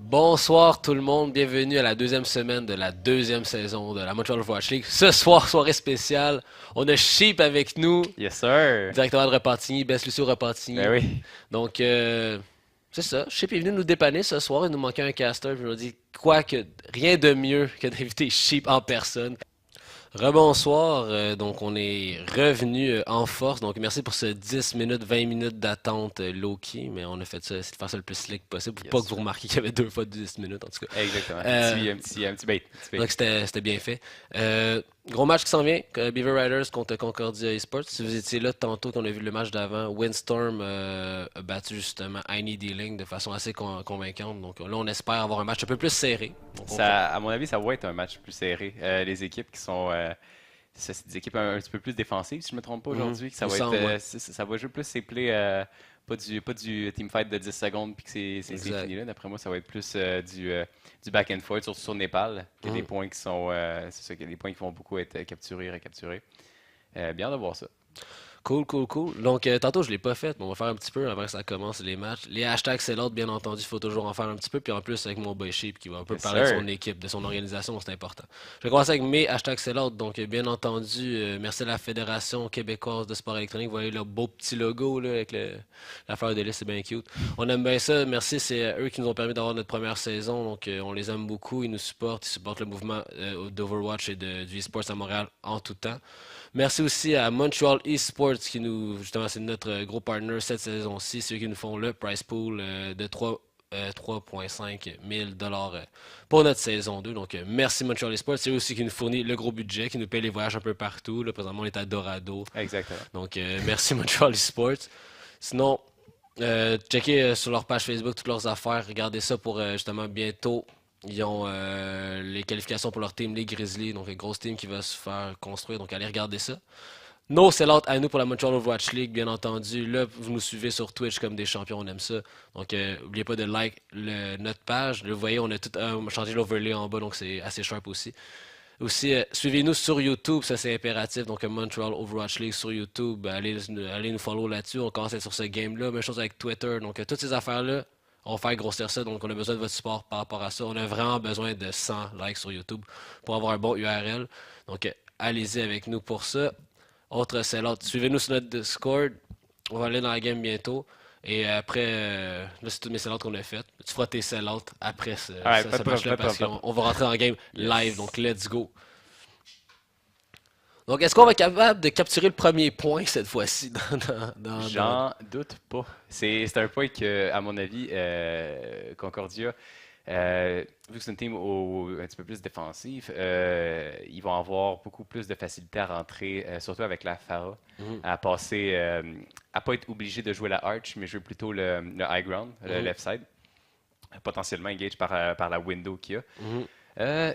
Bonsoir tout le monde, bienvenue à la deuxième semaine de la deuxième saison de la Montreal Overwatch League. Ce soir, soirée spéciale, on a Sheep avec nous, Yes, sir. directement de Repentigny, Bess Lucio Ben Repentigny. oui. Donc, c'est ça, Sheep est venu nous dépanner ce soir, il nous manquait un caster, je me dis quoi que rien de mieux que d'inviter Sheep en personne. Rebonsoir, donc on est revenu en force, donc merci pour ce 10 minutes, 20 minutes d'attente low-key, mais on a fait ça, essayer de faire ça le plus slick possible pour pas Yes, que vous sir. remarquiez qu'il y avait deux fois 10 minutes en tout cas. Exactement. Euh, Un petit bait. Un petit bait. donc c'était bien fait. Gros match qui s'en vient, Beaver Riders contre Concordia Esports. Si vous étiez là tantôt qu'on a vu le match d'avant, Windstorm a battu justement Heine Dealing de façon assez convaincante. Donc là on espère avoir un match un peu plus serré. Donc, À mon avis, ça va être un match plus serré. Les équipes qui sont. C'est des équipes un petit peu plus défensives, si je ne me trompe pas aujourd'hui. il semble, ouais. Ça va jouer plus ces plays, pas du teamfight de 10 secondes puis que c'est Exact. fini là. D'après moi, ça va être plus du back and forth, surtout sur Népal. Il y a des Mhm. points qui sont. C'est ça, qu'il y a des points qui vont beaucoup être capturés, recapturés. Bien de voir ça. Cool, cool, cool. Donc, tantôt, je l'ai pas fait, mais on va faire un petit peu avant que ça commence les matchs. Les hashtags, c'est l'autre, bien entendu, il faut toujours en faire un petit peu. Puis en plus, avec mon boy Sheep qui va un peu Yes, parler de son sir. équipe, de son organisation, c'est important. Je vais commencer avec mes hashtags, c'est l'autre. Donc, bien entendu, merci à la Fédération québécoise de sport électronique. Vous voyez le beau petit logo là, avec la fleur de lys, c'est bien cute. On aime bien ça. Merci, c'est eux qui nous ont permis d'avoir notre première saison. Donc, on les aime beaucoup. Ils supportent le mouvement d'Overwatch et du esports à Montréal en tout temps. Merci aussi à Montreal Esports qui nous, justement, c'est notre gros partner cette saison-ci. C'est eux qui nous font le prize pool de 3,5 000 $ pour notre saison 2. Donc, merci Montreal Esports. C'est eux aussi qui nous fournit le gros budget, qui nous paye les voyages un peu partout. Là, présentement, on est à Dorado. Exactement. Donc, merci Montreal Esports. Sinon, checkez sur leur page Facebook toutes leurs affaires. Regardez ça pour justement bientôt. Ils ont les qualifications pour leur team les Grizzlies, donc une grosse team qui va se faire construire. Donc allez regarder ça. No sell-out à nous pour la Montreal Overwatch League, bien entendu. Là, vous nous suivez sur Twitch comme des champions, on aime ça. Donc, n'oubliez pas de like notre page. Là, vous voyez, on a tout changé l'overlay en bas, donc c'est assez sharp aussi. Aussi, suivez-nous sur YouTube, ça c'est impératif. Donc, Montreal Overwatch League sur YouTube, allez nous follow là-dessus. On commence à être sur ce game-là. Même chose avec Twitter. Donc, toutes ces affaires-là, on va faire grossir ça. Donc, on a besoin de votre support par rapport à ça. On a vraiment besoin de 100 likes sur YouTube pour avoir un bon URL. Donc, allez-y avec nous pour ça. Autre sell-out, suivez-nous sur notre Discord. On va aller dans la game bientôt. Et après, là, c'est tous mes sell-outs qu'on a fait. Tu feras tes sell-outs après Alright, pas ce de problème, match-là pas de parce problème. qu'on va rentrer dans la game live. Yes. Donc, let's go. Donc, est-ce qu'on va être capable de capturer le premier point cette fois-ci J'en doute pas. C'est un point que, à mon avis, Concordia, vu que c'est une team un petit peu plus défensive, ils vont avoir beaucoup plus de facilité à rentrer, surtout avec la Pharah, Mhm, à passer, à pas être obligé de jouer la Arch, mais jouer plutôt le high ground, le mhm, left side, potentiellement engage par la window qu'il y a. mhm. Euh,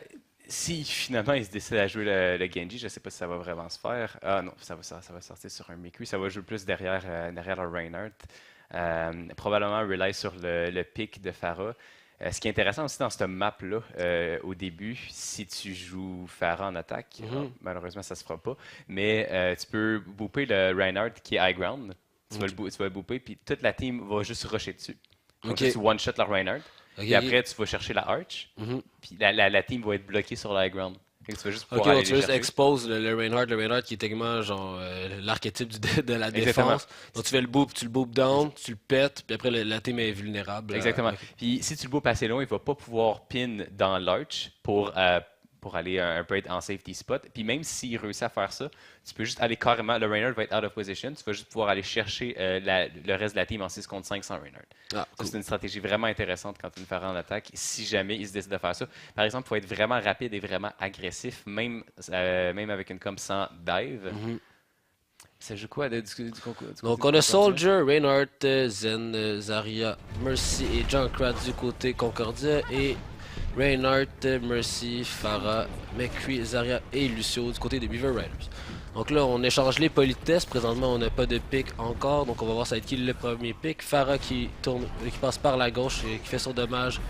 Si finalement il se décide à jouer le Genji, je ne sais pas si ça va vraiment se faire. Ah non, ça va sortir sur un Miku. Ça va jouer plus derrière le Reinhardt. Probablement rely sur le pick de Pharah. Ce qui est intéressant aussi dans cette map-là, au début, si tu joues Pharah en attaque, Mhm. malheureusement ça se fera pas, mais tu peux booper le Reinhardt qui est high ground. Ok. Tu vas le booper, puis toute la team va juste rusher dessus. Donc Ok. là, tu one-shot le Reinhardt. Ok. Puis Ok. après, tu vas chercher la Arch. Mhm. Puis la team va être bloquée sur le high ground. Fait que tu vas juste Ok, pouvoir donc aller tu les veux juste chercher. expose le Reinhardt qui est techniquement genre l'archétype de la Exactement. défense. Donc tu fais le boop, tu le boop down, tu le pètes, puis après la team est vulnérable. Exactement. Ok. Puis si tu le beau assez long, il va pas pouvoir pin dans l'arch pour aller un peu être en safety spot. Puis même s'il réussit à faire ça, tu peux juste aller carrément. Le Reinhardt va être out of position. Tu vas juste pouvoir aller chercher le reste de la team en 6 contre 5 sans Reinhardt. Ah, Ça, cool. c'est une stratégie vraiment intéressante quand tu le fais en attaque, si jamais il se décide de faire ça. Par exemple, il faut être vraiment rapide et vraiment agressif, même avec une com sans dive. Mhm. Ça joue quoi du concours Donc du on a Concordia? Soldier, Reinhardt, Zen, Zarya, Mercy et Junkrat du côté Concordia et Reinhardt, Mercy, Farah, McCree, Zarya et Lucio du côté des Beaver Riders. Donc là, on échange les politesses. Présentement, on n'a pas de pick encore. Donc on va voir ça va être qui le premier pick. Farah qui tourne, qui passe par la gauche et qui fait son dommage.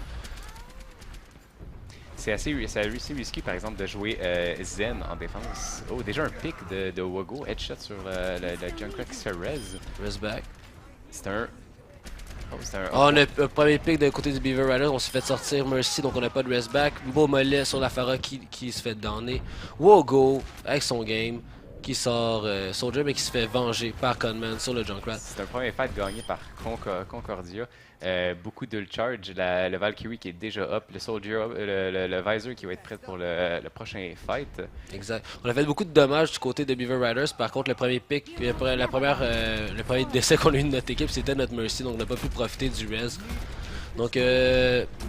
C'est assez risqué, par exemple, de jouer Zen en défense. Oh, déjà un pick de Wogo, headshot sur le Junkrat qui se fait res. Rest back. C'est un Oh, c'est un On a un premier pick de côté du Beaver Riders, on s'est fait sortir Mercy, donc on n'a pas de rest back. Beau mollet sur la Farah qui se fait donner. Wogo avec son game qui sort Soldier mais qui se fait venger par Conman sur le Junkrat. C'est un premier fight gagné par Concordia. Beaucoup de charge, le Valkyrie qui est déjà up, le Soldier up, le Visor qui va être prêt pour le prochain fight. Exact. On a fait beaucoup de dommages du côté de Beaver Riders. Par contre, le premier pick, le premier décès qu'on a eu de notre équipe, c'était notre Mercy, donc on n'a pas pu profiter du res. Donc,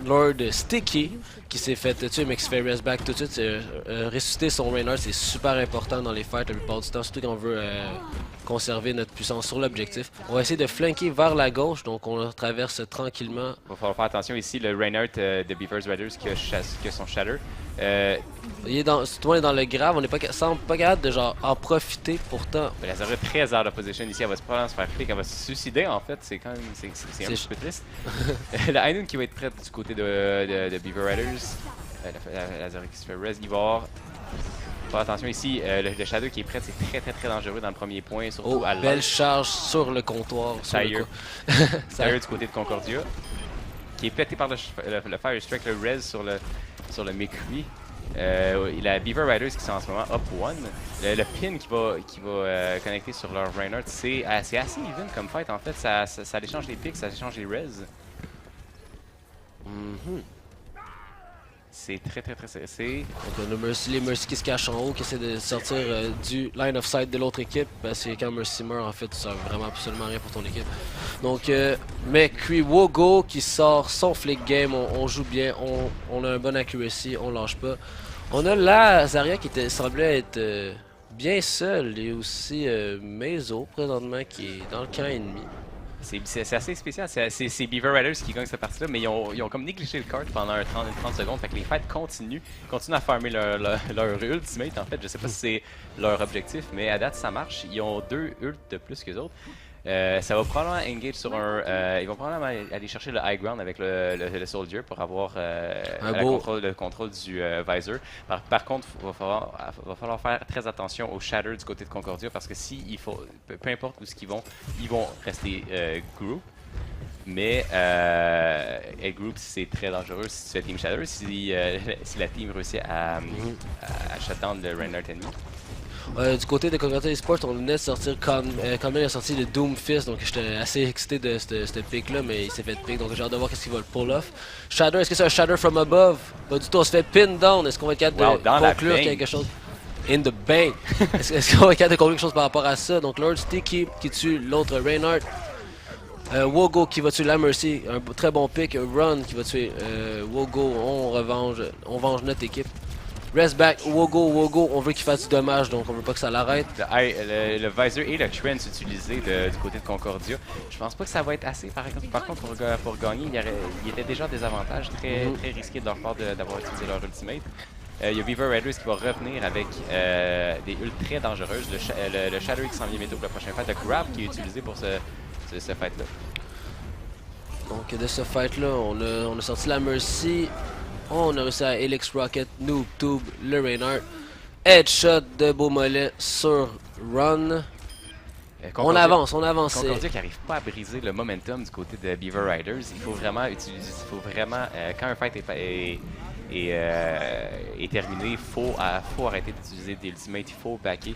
Lord Sticky, qui s'est fait tuer, mais qui se fait res back tout de suite, ressusciter son Reinhardt, c'est super important dans les fights la plupart du temps, surtout quand on veut conserver notre puissance sur l'objectif. On va essayer de flanker vers la gauche, donc on traverse tranquillement. Il va falloir faire attention ici, le Reinhardt de Beavers Riders qui a son Shatter. Il est dans, tout le monde est dans le grave, on n'est pas, semble pas capable de genre en profiter pourtant. La Zara est très out of position ici, elle va probablement se faire click, elle va se suicider en fait, c'est quand même c'est un petit peu triste. La Ainun qui va être prête du côté de Beaver Riders. La Zara qui se fait res, il va avoir. Faire attention ici, le Shadow qui est prêt, c'est très dangereux dans le premier point, surtout à belle charge sur le comptoir. Tire du côté de Concordia, qui est pété par le Fire Strike, le res sur le McCree. La Beaver Riders qui sont en ce moment up one. Le pin qui va connecter sur leur Reinhardt, c'est assez even comme fight en fait. Ça échange les picks, ça échange les res. C'est très serré. Donc on a les Mercy qui se cachent en haut, qui essaient de sortir du line of sight de l'autre équipe. Parce que quand Mercy meurt, en fait, ça sert vraiment absolument rien pour ton équipe. Donc, McCree Wogo qui sort son flick game, on joue bien, on a un bon accuracy, on lâche pas. On a la Zarya qui semblait être bien seule et aussi Meizo présentement qui est dans le camp ennemi. C'est assez spécial, c'est Beaver Riders qui gagnent cette partie-là, mais ils ont comme négligé le card pendant 30 secondes, fait que les fights continuent à farmer leur ultimate en fait, je sais pas si c'est leur objectif, mais à date ça marche, ils ont 2 ults de plus que les autres. Ça va probablement engage sur ils vont probablement aller chercher le high ground avec le Soldier pour avoir le contrôle du Visor. Par contre, il va falloir faire très attention au Shatter du côté de Concordia parce que peu importe où ils vont rester group. Mais group c'est très dangereux si tu fais Team Shatter, si la team réussit à shutdown le Reinhardt ennemi. Du côté de Concordia Esports, on venait de sortir Conman a sorti le Doom Fist, donc j'étais assez excité de ce pick là, mais il s'est fait pick, donc j'ai hâte de voir qu'est-ce qu'il va le pull off. Shatter, est-ce que c'est un Shatter from above? Pas du tout, on se fait pin down, est-ce qu'on va être capable de conclure quelque chose? In the bank! Est-ce qu'on va être capable de conclure quelque chose par rapport à ça? Donc Lord Sticky qui tue l'autre Reinhardt. Wogo qui va tuer la Mercy, un très bon pick. Run qui va tuer Wogo, on venge notre équipe. Rest back, Wogo, on veut qu'il fasse du dommage, donc on veut pas que ça l'arrête. Le Visor et le Trend utilisés du côté de Concordia, je pense pas que ça va être assez. Par contre, pour gagner, il y était déjà des avantages très risqués de leur part d'avoir utilisé leur ultimate. Il y a Beaver Riders qui va revenir avec des ults très dangereuses. Le Shadow qui s'en vient bientôt pour le prochain fight, le Grab qui est utilisé pour ce fight-là. Donc de ce fight-là, on a sorti la Mercy. On a réussi à Helix Rocket, Noob Tube, le Reinhardt. Headshot de Beaumolet sur Run. On avance. Concordia qui n'arrive pas à briser le momentum du côté de Beaver Riders. Il faut vraiment quand un fight est terminé, il faut arrêter d'utiliser des ultimates, il faut backer.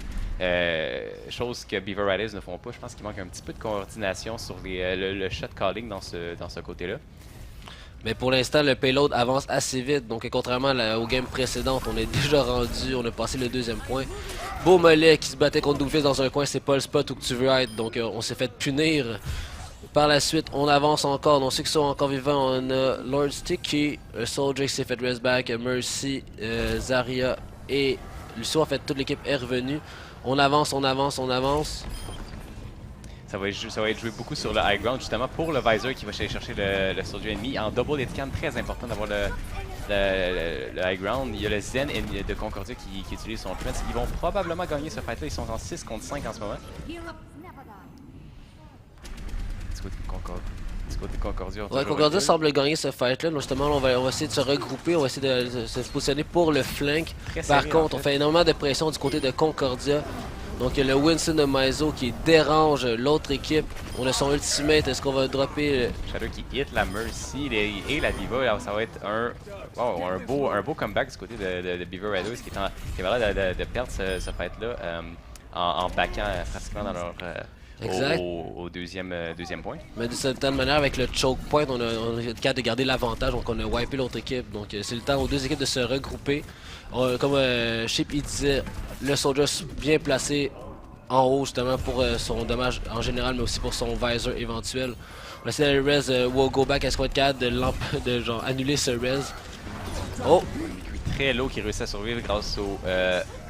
Chose que Beaver Riders ne font pas. Je pense qu'il manque un petit peu de coordination sur le shot calling dans ce côté-là. Mais pour l'instant, le payload avance assez vite. Donc, contrairement au game précédente, on est déjà rendu. On a passé le deuxième point. Beaumolet qui se battait contre Doomfist dans un coin, c'est pas le spot où tu veux être. Donc, on s'est fait punir. Par la suite, on avance encore. Donc, ceux qui sont encore vivants, on a Lord Sticky, Soldier qui s'est fait rest back, Mercy, Zarya et Lucio. En fait, toute l'équipe est revenue. On avance. Ça va être joué beaucoup sur le high ground, justement pour le Visor qui va aller chercher le Soldier ennemi. En double hitcan, très important d'avoir le high ground. Il y a le Zen de Concordia qui utilise son Trance. Ils vont probablement gagner ce fight-là. Ils sont en 6 contre 5 en ce moment. Du côté de Concordia. Ouais, Concordia semble gagner ce fight-là. Justement, on va essayer de se regrouper. On va essayer de se positionner pour le flank. Par contre, on fait énormément de pression du côté de Concordia. Donc le Winston de Maizo qui dérange l'autre équipe. On a son ultimate. Est-ce qu'on va dropper Shadow qui hit la Mercy et la Diva. Alors, ça va être un beau comeback du côté de Beaver Raiders qui est en l'air de perdre ce fight-là en backant pratiquement dans leur. Exact. Au deuxième point. Mais de certaine manière, avec le choke point, on a le cas de garder l'avantage, donc on a wipé l'autre équipe. Donc c'est le temps aux deux équipes de se regrouper. Comme Chip il disait, le soldier bien placé en haut justement pour son dommage en général, mais aussi pour son visor éventuel. On essaie d'aller res Wogo back à ce qu'on est capable de genre annuler ce res. Oh! Très low qui réussit à survivre grâce au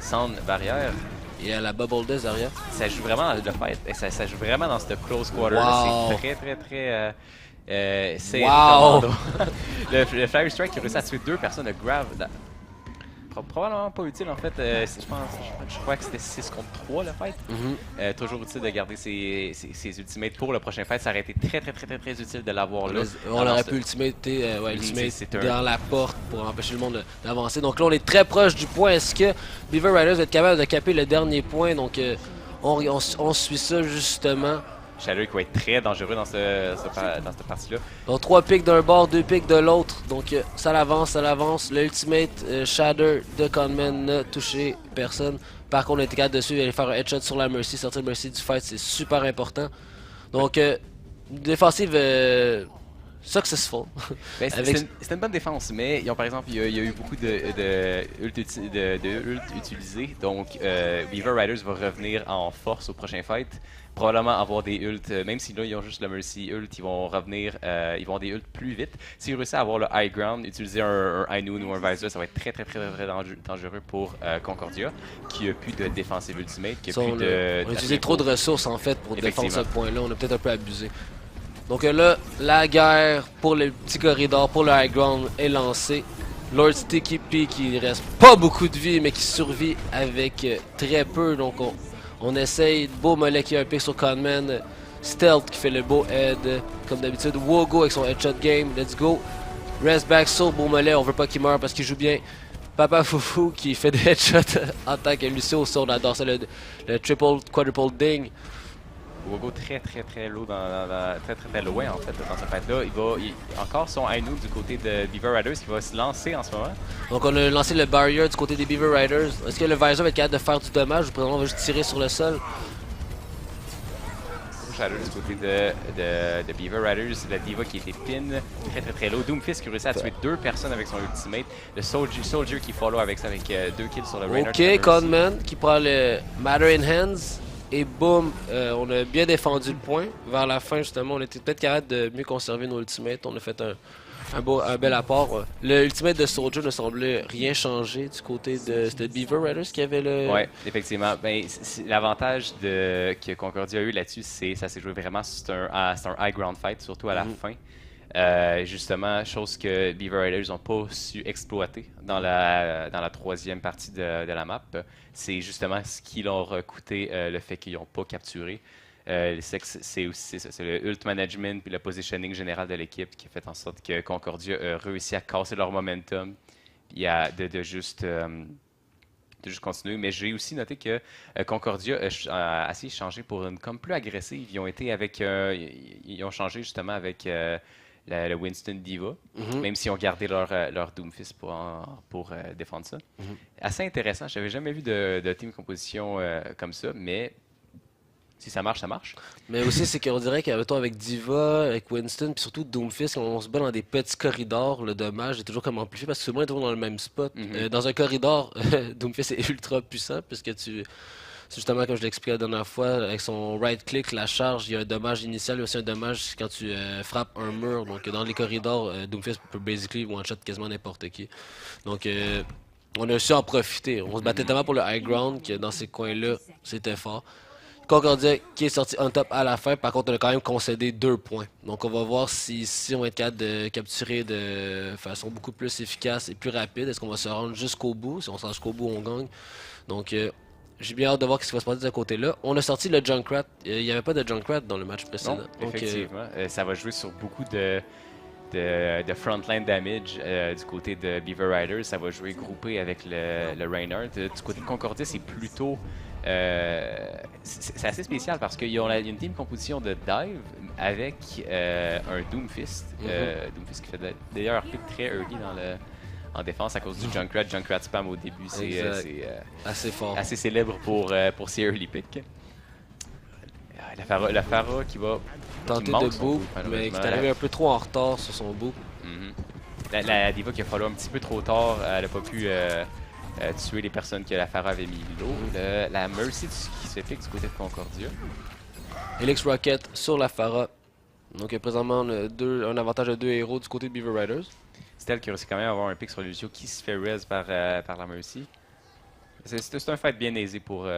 sound barrière. Et à la Bubble Death derrière. Ça joue vraiment le fight, ça joue vraiment dans cette close quarter. Wow. C'est très c'est wow. le Flyer Strike qui réussit à tuer 2 personnes de grave. Probablement pas utile en fait. Je crois que c'était 6 contre 3 le fight. Toujours utile de garder ses ultimates pour le prochain fight. Ça aurait été très utile de l'avoir là. On aurait pu ultimater dans la porte pour empêcher le monde d'avancer. Donc là on est très proche du point. Est-ce que Beaver Riders va être capable de caper le dernier point? Donc on suit ça justement. Shadow qui va être très dangereux dans cette partie-là. Donc 3 pics d'un bord, 2 pics de l'autre. Donc ça l'avance. L'ultimate Shadow de Conman n'a touché personne. Par contre, on était capable de suivre et aller faire un headshot sur la Mercy. Sortir la Mercy du fight, c'est super important. Donc, défensive successful. Ben, c'est une bonne défense, mais par exemple, il y a eu beaucoup de ult utilisés. Donc, Beaver Riders va revenir en force au prochain fight. Probablement avoir des ults, même si là ils ont juste le Mercy ult, ils vont revenir, ils vont avoir des ults plus vite. S'ils réussissent à avoir le high ground, utiliser un High Noon ou un Visor, ça va être très dangereux pour Concordia, qui a plus de défensive ultimate, qui a plus de... On a utilisé trop de ressources en fait pour défendre ce point-là, on a peut-être un peu abusé. Donc là, la guerre pour le petit corridor, pour le high ground est lancée. Lord Sticky P qui reste pas beaucoup de vie, mais qui survit avec très peu, donc on essaye. Beau mollet qui a un pic sur Conman. Stealth qui fait le beau head. Comme d'habitude. Wogo avec son headshot game. Let's go. Rest back sur beau mollet. On veut pas qu'il meure parce qu'il joue bien. Papa Foufou qui fait des headshots en tant que Lucio. On adore ça. Le triple, quadruple ding. Wogo très low très loin en fait dans ce fight là. Il encore son high noon du côté de Beaver Riders qui va se lancer en ce moment. Donc on a lancé le barrier du côté des Beaver Riders. Est-ce que le visor va être capable de faire du dommage ou présentement on va juste tirer sur le sol? Shadow du côté de Beaver Riders, la Diva qui était pin très low. Doomfist qui réussit à tuer 2 personnes avec son ultimate. Le Soldier qui follow avec ça avec 2 kills sur le Rainer. Ok, Conman qui prend le Matter in Hands. Et boum, on a bien défendu le point. Vers la fin, justement, on était peut-être capable de mieux conserver nos ultimates. On a fait un bel apport. Le ultimate de Soldier ne semblait rien changer du côté de... C'était Beaver Riders qui avait le... Oui, effectivement. Ben, l'avantage que Concordia a eu là-dessus, c'est ça s'est joué vraiment c'est un high ground fight, surtout à la fin. Justement, chose que Beaver Riders n'ont pas su exploiter dans la troisième partie de la map. C'est justement ce qui leur a coûté le fait qu'ils n'ont pas capturé. C'est aussi ça, c'est le ult management puis le positioning général de l'équipe qui a fait en sorte que Concordia a réussi à casser leur momentum et de juste continuer. Mais j'ai aussi noté que Concordia a assez changé pour une com plus agressive. Ils ont été avec, ils ont changé justement avec le Winston Diva, même s'ils ont gardé leur Doomfist pour défendre ça. Assez intéressant. Je n'avais jamais vu de team composition comme ça, mais si ça marche, ça marche. Mais aussi, c'est qu'on dirait qu'avec Diva, avec Winston, puis surtout Doomfist, on se bat dans des petits corridors, le dommage est toujours comme amplifié parce que souvent, on est toujours dans le même spot. Dans un corridor, Doomfist est ultra puissant puisque c'est justement comme je l'expliquais la dernière fois, avec son right-click, la charge, il y a un dommage initial, il y a aussi un dommage quand tu frappes un mur. Donc dans les corridors, Doomfist peut basically one-shot quasiment n'importe qui. Donc on a su en profiter. On se battait tellement pour le high ground que dans ces coins-là, c'était fort. Concordia qui est sorti on top à la fin, par contre on a quand même concédé 2 points. Donc on va voir si on va être capable de capturer de façon beaucoup plus efficace et plus rapide. Est-ce qu'on va se rendre jusqu'au bout? Si on se rend jusqu'au bout, on gagne. Donc j'ai bien hâte de voir ce qui va se passer de ce côté-là. On a sorti le Junkrat. Il n'y avait pas de Junkrat dans le match précédent. Non, effectivement. Ça va jouer sur beaucoup de frontline damage du côté de Beaver Riders. Ça va jouer groupé avec le Reinhardt. Du côté de Concordia, c'est plutôt c'est assez spécial parce qu'il y a une team composition de dive avec un Doomfist. Doomfist qui fait d'ailleurs un pick très early en défense à cause du Junkrat. Junkrat spam au début, c'est assez fort. Assez célèbre pour ses early picks. La Pharah qui va tenter de boot, mais qui est arrivé un peu trop en retard sur son boot. La Diva qui a fallu un petit peu trop tard, elle n'a pas pu tuer les personnes que la Pharah avait mis low. La Mercy qui se fait pick du côté de Concordia. Helix Rocket sur la Pharah. Donc il y a présentement un avantage de 2 héros du côté de Beaver Riders. C'est elle qui réussit quand même à avoir un pick sur Lucio qui se fait res par la Mercy. C'est un fight bien aisé pour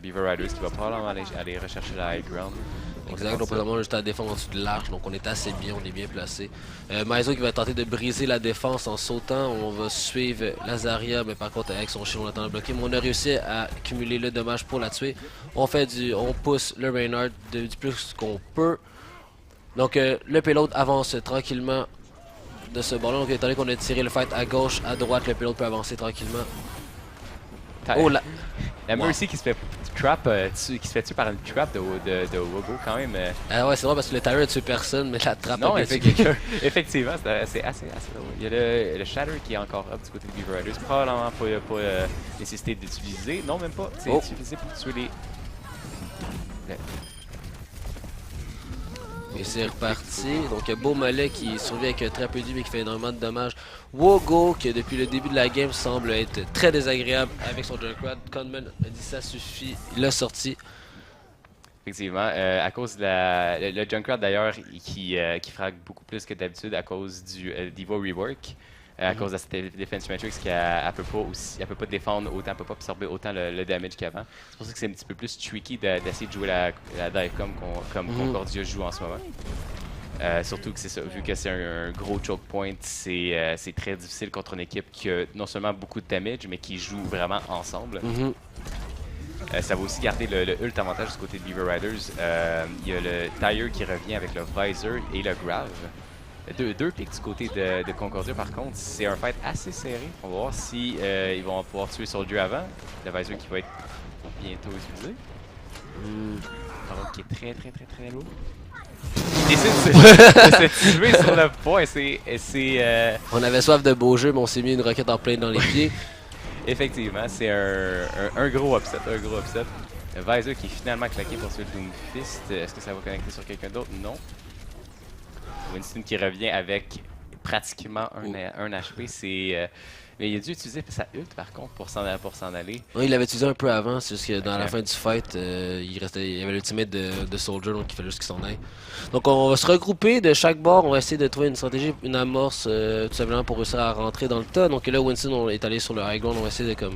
Beaver Riders qui va probablement aller rechercher la high ground. Exact, donc présentement on est juste à la défense en dessous de l'arche, donc on est assez bien, on est bien placé. Maizo qui va tenter de briser la défense en sautant, on va suivre Lazaria, mais par contre avec son shield on attend de bloquer, mais on a réussi à accumuler le dommage pour la tuer. On pousse le Reinhardt du plus qu'on peut. Donc le payload avance tranquillement de ce bord là, donc étant donné qu'on a tiré le fight à gauche, à droite, le payload peut avancer tranquillement. Oh la Mercy qui se fait trap, qui se fait tuer par une trap de Wogo quand même. Ah ouais, c'est vrai parce que le Tyre a tué personne, mais la trappe a tué quelqu'un. Effectivement, c'est assez drôle. Il y a le Shatter qui est encore up du côté de Beaver Riders. Probablement pas nécessité d'utiliser. Non, même pas. C'est utilisé pour tuer les. Et c'est reparti. Donc il y a Beaumolet qui survit avec très peu de vie mais qui fait énormément de dommages. Wogo qui depuis le début de la game semble être très désagréable avec son Junkrat. Conman a dit ça suffit, il l'a sorti. Effectivement, à cause de le Junkrat d'ailleurs qui frappe beaucoup plus que d'habitude à cause du Diva Rework. À cause de cette Defense Matrix qu'elle peut pas défendre autant, elle peut pas absorber autant le damage qu'avant. C'est pour ça que c'est un petit peu plus tricky d'essayer de jouer la dive comme Concordia joue en ce moment. Surtout que c'est ça, vu que c'est un gros choke point, c'est très difficile contre une équipe qui a non seulement beaucoup de damage, mais qui joue vraiment ensemble. Ça va aussi garder le ult avantage du côté de Beaver Riders. Il y a le Tyre qui revient avec le Visor et le Grave. Deux picks du côté de Concordia par contre, c'est un fight assez serré. On va voir si ils vont pouvoir tuer Soldier avant. Le Visor qui va être bientôt utilisé. Qui est très lourd. Il décide de se tuer sur le point. On avait soif de beaux jeux, mais on s'est mis une roquette en plein dans les pieds. Effectivement, c'est un gros upset. Le Visor qui est finalement claqué pour tuer le Doomfist. Est-ce que ça va connecter sur quelqu'un d'autre? Non. Winston qui revient avec pratiquement un HP, mais il a dû utiliser sa ult par contre pour s'en aller. Oui, il l'avait utilisé un peu avant, c'est juste que dans la fin du fight, il y avait l'ultimate de Soldier, donc il fallait juste qu'il s'en aille. Donc on va se regrouper de chaque bord, on va essayer de trouver une stratégie, une amorce, tout simplement pour réussir à rentrer dans le tas. Donc là, Winston est allé sur le high ground, on va essayer de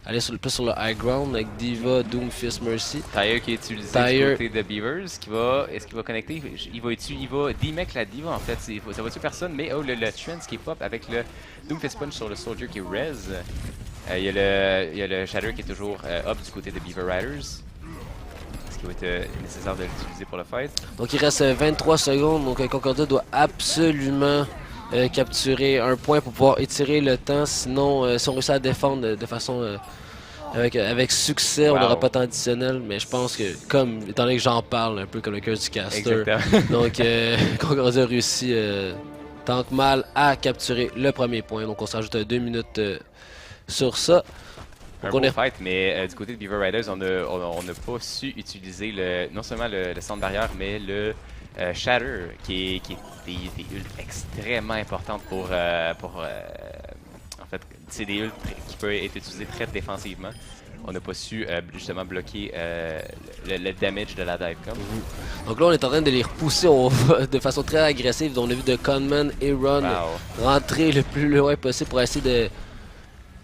aller plus sur le high ground avec Diva, Doomfist, Mercy. Tyre qui est utilisé du côté de Beavers. Est-ce qu'il va connecter? Il va D-mec la Diva en fait. Ça va tuer personne, mais le Trance qui est pop avec le Doomfist Punch sur le Soldier qui res. Il y a le Shatter qui est toujours up du côté de Beaver Riders. Est-ce qu'il va être nécessaire de l'utiliser pour le fight? Donc il reste 23 secondes, donc Concordia doit absolument capturer un point pour pouvoir étirer le temps, sinon si on réussit à défendre de façon avec succès, on n'aura pas tant additionnel, mais je pense que étant donné que j'en parle un peu comme le cœur du caster, donc Concordia a réussi tant que mal à capturer le premier point, donc on se rajoute 2 minutes sur ça. Un beau fight, mais du côté de Beaver Riders, on n'a pas su utiliser non seulement le centre barrière, mais le Shatter, qui est des ults extrêmement importantes pour en fait, c'est des ults qui peuvent être utilisés très défensivement. On n'a pas su justement bloquer le damage de la divecom. Donc là, on est en train de les repousser de façon très agressive. On a vu de Conman et Ron rentrer le plus loin possible pour essayer de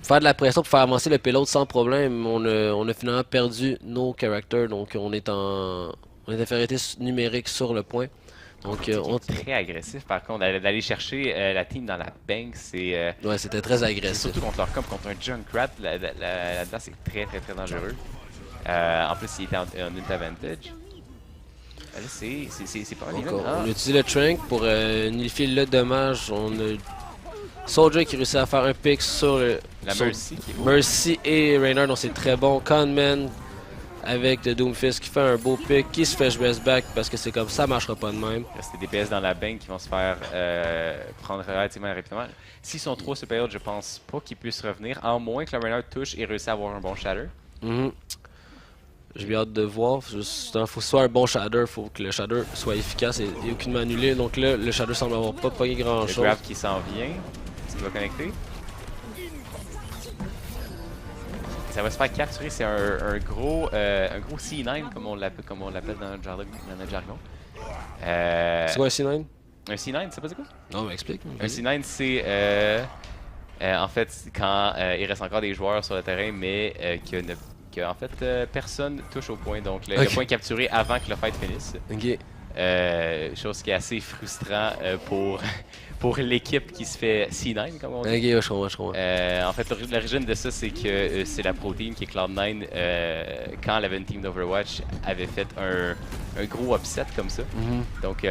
faire de la pression pour faire avancer le pilote sans problème. On a finalement perdu nos characters, donc on est en infériorité numérique sur le point. Donc on est très agressif par contre, d'aller chercher la team dans la bank, c'est... ouais, c'était très agressif. Surtout contre leur comp, contre un Junkrat, là-dedans c'est très dangereux. En plus il était en ult advantage. Là c'est pas mal. On a utilisé le Trank pour nullifier le dommage. On a Soldier qui réussit à faire un pick sur la Mercy. Mercy et Reinhardt, donc c'est très bon. Conman avec le Doomfist qui fait un beau pick, qui se fait dress back parce que c'est comme ça marchera pas de même. Il reste des DPS dans la bank qui vont se faire prendre relativement rapidement. S'ils sont trop sur période, je pense pas qu'ils puissent revenir, à moins que le Reynard touche et réussisse à avoir un bon shatter. Mhm. J'ai bien hâte de voir. Il faut que ce soit un bon shader, il faut que le shader soit efficace et aucunement annulé. Donc là, le shader semble avoir pas pogné grand Le chose. grab qui s'en vient. Est-ce qu'il va connecter? Ça va se faire capturer. C'est un gros C9, comme on l'appelle dans notre jargon. C'est quoi un C9? Un C9, tu sais pas c'est quoi? Non, mais explique. Un C9, c'est en fait quand il reste encore des joueurs sur le terrain, mais que en fait personne touche au point. Donc le point est capturé avant que le fight finisse. Ok. Chose qui est assez frustrant pour l'équipe qui se fait C9, comme on dit. Ok, ouais, je comprends. En fait, l'origine de ça, c'est que c'est la Pro Team qui est Cloud9, quand la Team d'Overwatch avait fait un gros upset comme ça. Donc,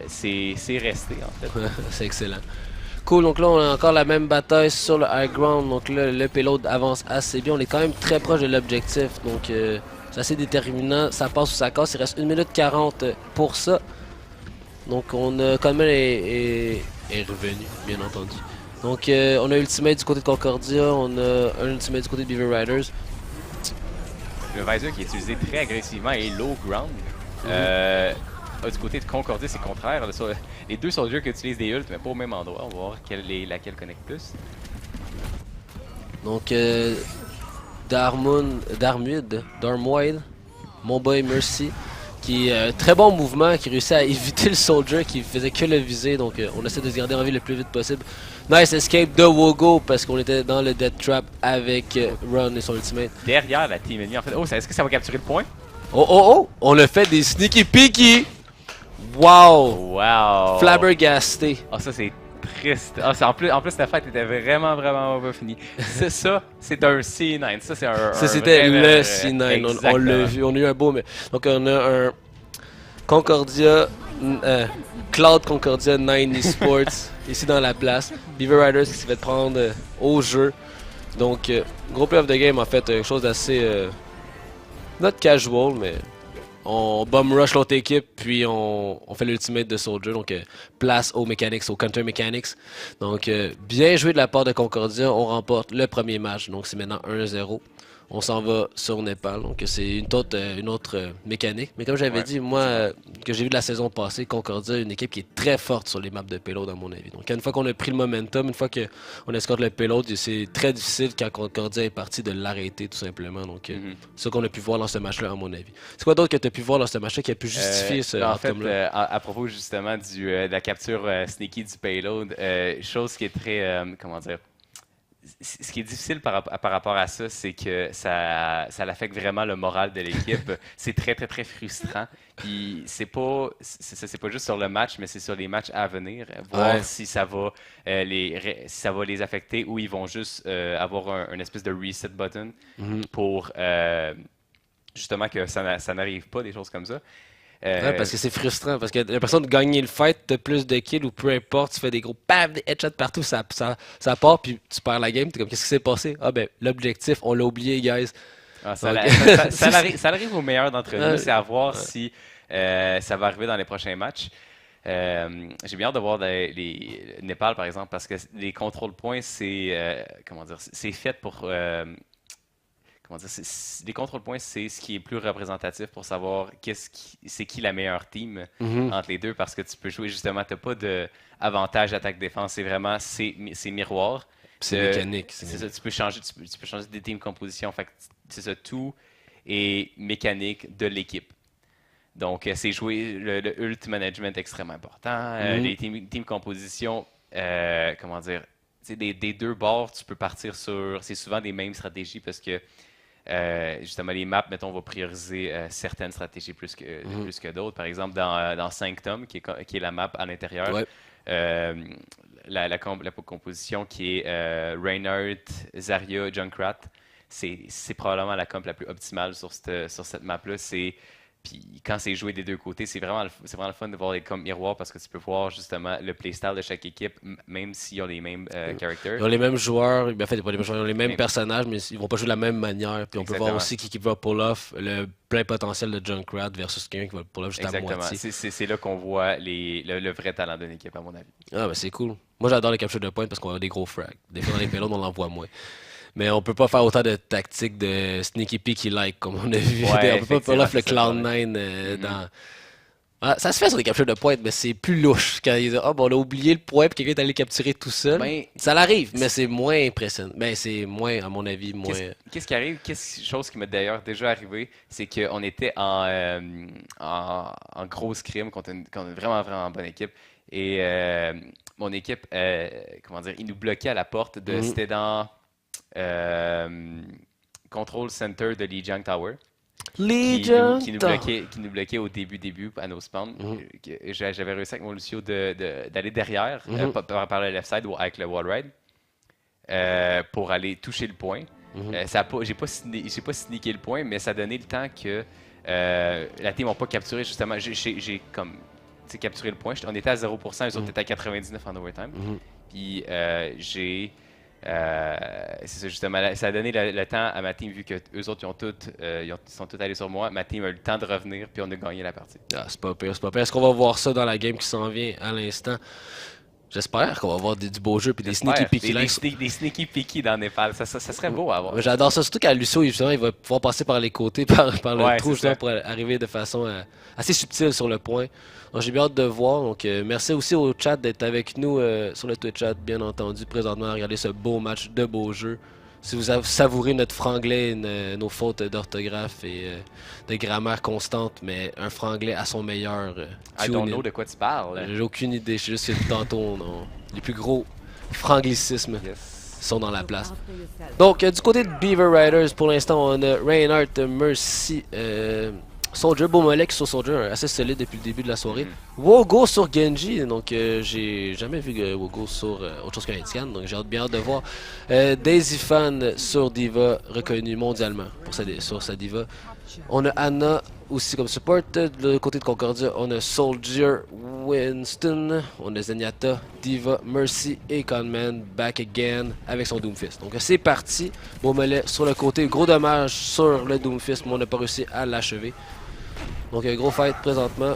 c'est resté, en fait. C'est excellent. Cool, donc là on a encore la même bataille sur le high ground, donc là le payload avance assez bien, on est quand même très proche de l'objectif, donc c'est assez déterminant, ça passe ou ça casse, il reste 1 minute 40 pour ça. Donc on a Conman est revenu, bien entendu. Donc on a Ultimate du côté de Concordia, on a un Ultimate du côté de Beaver Riders. Le Visor qui est utilisé très agressivement et low ground. Du côté de Concordia, c'est contraire. Là, les deux soldiers qui utilisent des ults, mais pas au même endroit. On va voir laquelle connecte plus. Donc Darmwood, mon boy Mercy, qui très bon mouvement, qui réussit à éviter le soldier qui faisait que le viser. Donc on essaie de se garder en vie le plus vite possible. Nice escape de Wogo parce qu'on était dans le death trap avec Ron et son ultimate. Derrière la team ennemie, en fait. Oh, est-ce que ça va capturer le point? Oh! On a fait des sneaky peeky! Wow! Wow! Flabbergasté. Ah, ça c'est triste. Ah, en plus la fête était vraiment pas finie. C'est ça, c'est un C9. Ça c'est Ça c'était vrai, le C9. On l'a vu, on a eu un beau. Donc on a un Concordia, Cloud Concordia 9 Esports ici dans la place. Beaver Riders qui s'est fait prendre au jeu. Donc gros play of the game en fait, quelque chose d'assez not casual, mais on bum rush l'autre équipe, puis on fait l'ultimate de Soldier, donc place aux mechanics, aux counter mechanics. Donc bien joué de la part de Concordia, on remporte le premier match, donc c'est maintenant 1-0. On s'en va sur Népal, donc c'est une autre mécanique. Mais comme j'avais dit, moi, que j'ai vu de la saison passée, Concordia, une équipe qui est très forte sur les maps de payload, à mon avis. Donc une fois qu'on a pris le momentum, une fois qu'on escorte le payload, c'est très difficile quand Concordia est parti de l'arrêter, tout simplement. Donc c'est ce qu'on a pu voir dans ce match-là, à mon avis. C'est quoi d'autre que tu as pu voir dans ce match-là qui a pu justifier ce outcome-là? À propos justement de la capture sneaky du payload, chose qui est très, comment dire, ce qui est difficile par rapport à ça, c'est que ça affecte vraiment le moral de l'équipe. C'est très frustrant. Puis c'est pas juste sur le match, mais c'est sur les matchs à venir. Voir si ça va les affecter ou ils vont juste avoir un espèce de reset button pour justement que ça n'arrive pas, des choses comme ça. Parce que c'est frustrant, parce que l'impression de gagner le fight, t'as plus de kills ou peu importe, tu fais des gros paf, des headshots partout, ça part, puis tu perds la game, t'es comme qu'est-ce qui s'est passé? Ah ben l'objectif, on l'a oublié, guys. Ah, ça arrive aux meilleurs d'entre nous, c'est à voir si ça va arriver dans les prochains matchs. J'ai bien hâte de voir les Népal par exemple, parce que les contrôles points, c'est comment dire, c'est fait pour les contrôles-points, c'est ce qui est plus représentatif pour savoir c'est qui la meilleure team entre les deux, parce que tu peux jouer justement, tu n'as pas d'avantage attaque-défense, c'est vraiment c'est miroir. C'est mécanique. C'est ça, tu peux changer des team composition. Fait que c'est ça, tout est mécanique de l'équipe. Donc, c'est jouer le ult management extrêmement important. Les team composition, comment dire, des deux bords, tu peux partir sur. C'est souvent des mêmes stratégies parce que justement, les maps, mettons, on va prioriser certaines stratégies plus que d'autres. Par exemple, dans Sanctum, qui est la map à l'intérieur, la composition qui est Reinhardt, Zarya, Junkrat, c'est probablement la comp la plus optimale sur cette map-là. C'est Puis quand c'est joué des deux côtés, c'est vraiment le fun de voir les comme miroirs parce que tu peux voir justement le playstyle de chaque équipe, même s'ils ont les mêmes characters. Ils ont les mêmes joueurs, en fait, pas les mêmes joueurs, ils ont les mêmes Même- personnages, mais ils vont pas jouer de la même manière. Puis on peut voir Exactement. aussi qui va pull off le plein potentiel de Junkrat versus quelqu'un qui va le pull off juste à Exactement. moitié. C'est là qu'on voit le vrai talent d'une équipe, à mon avis. Ah, ben c'est cool. Moi, j'adore les captures de pointe parce qu'on a des gros frags. Des fois, dans les payloads, on en voit moins. Mais on peut pas faire autant de tactiques de sneaky peeky like comme on a vu. Ouais, On peut pas pull off le c'est ça le problème. Cloud9 Mhm. dans. Ah, ça se fait sur des captures de pointe, mais c'est plus louche. Quand ils disent, ah, ben, on a oublié le point puis quelqu'un est allé capturer tout seul. Ben, Ça l'arrive, mais c'est moins impressionnant. Ben, c'est moins, à mon avis, moins. qu'est-ce qui arrive? Chose qui m'est d'ailleurs déjà arrivé, c'est qu'on était en gros scrim contre une vraiment, vraiment bonne équipe. Et mon équipe, comment dire, il nous bloquait à la porte Mhm. c'était dans euh, Control Center de Lijiang Tower. Legion! Qui nous bloquait au début à nos spawns. Mhm. J'avais réussi avec mon Lucio d'aller derrière, Mhm. par le left side ou avec le wall ride, pour aller toucher le point. Mhm. J'ai pas sneaké le point, mais ça a donné le temps que la team n'a pas capturé, justement. J'ai comme tu sais, capturé le point. On était à 0%, ils autres Mhm. étaient à 99 en overtime. Mhm. Puis c'est ça, justement, ça a donné le temps à ma team, vu que eux autres, ils sont tous allés sur moi. Ma team a eu le temps de revenir, puis on a gagné la partie. Ah, c'est pas pire, c'est pas pire. Est-ce qu'on va voir ça dans la game qui s'en vient à l'instant? J'espère qu'on va avoir du beau jeu puis des sneaky J'espère. peaky likes. Des sneaky peaky dans Népal, ça serait beau à avoir. J'adore ça, surtout qu'à Lucio, justement, il va pouvoir passer par les côtés, par le Ouais, trou, c'est justement, ça. pour arriver de façon assez subtile sur le point. Donc, j'ai bien hâte de voir. Donc, merci aussi au chat d'être avec nous sur le Twitch chat, bien entendu, présentement, à regarder ce beau match de beau jeu. Si vous savourez notre franglais, nos fautes d'orthographe et de grammaire constante, mais un franglais à son meilleur, I tune don't in. know de quoi tu parles. J'ai aucune idée, je sais juste que tantôt, les plus gros franglicismes Yes. sont dans la place. Donc, du côté de Beaver Riders, pour l'instant, on a Reinhardt, Mercy, Soldier, Beaumolet qui sur Soldier, assez solide depuis le début de la soirée. Wogo sur Genji, donc j'ai jamais vu Wogo sur autre chose qu'un Etienne, donc j'ai bien hâte de voir. Daisy Fan sur Diva, reconnu mondialement sur sa Diva. On a Anna aussi comme support. De l'autre côté de Concordia, on a Soldier, Winston, on a Zenyatta, Diva, Mercy et Conman back again avec son Doomfist. Donc c'est parti. Beaumolet sur le côté. Gros dommage sur le Doomfist, mais on n'a pas réussi à l'achever. Donc gros fight présentement.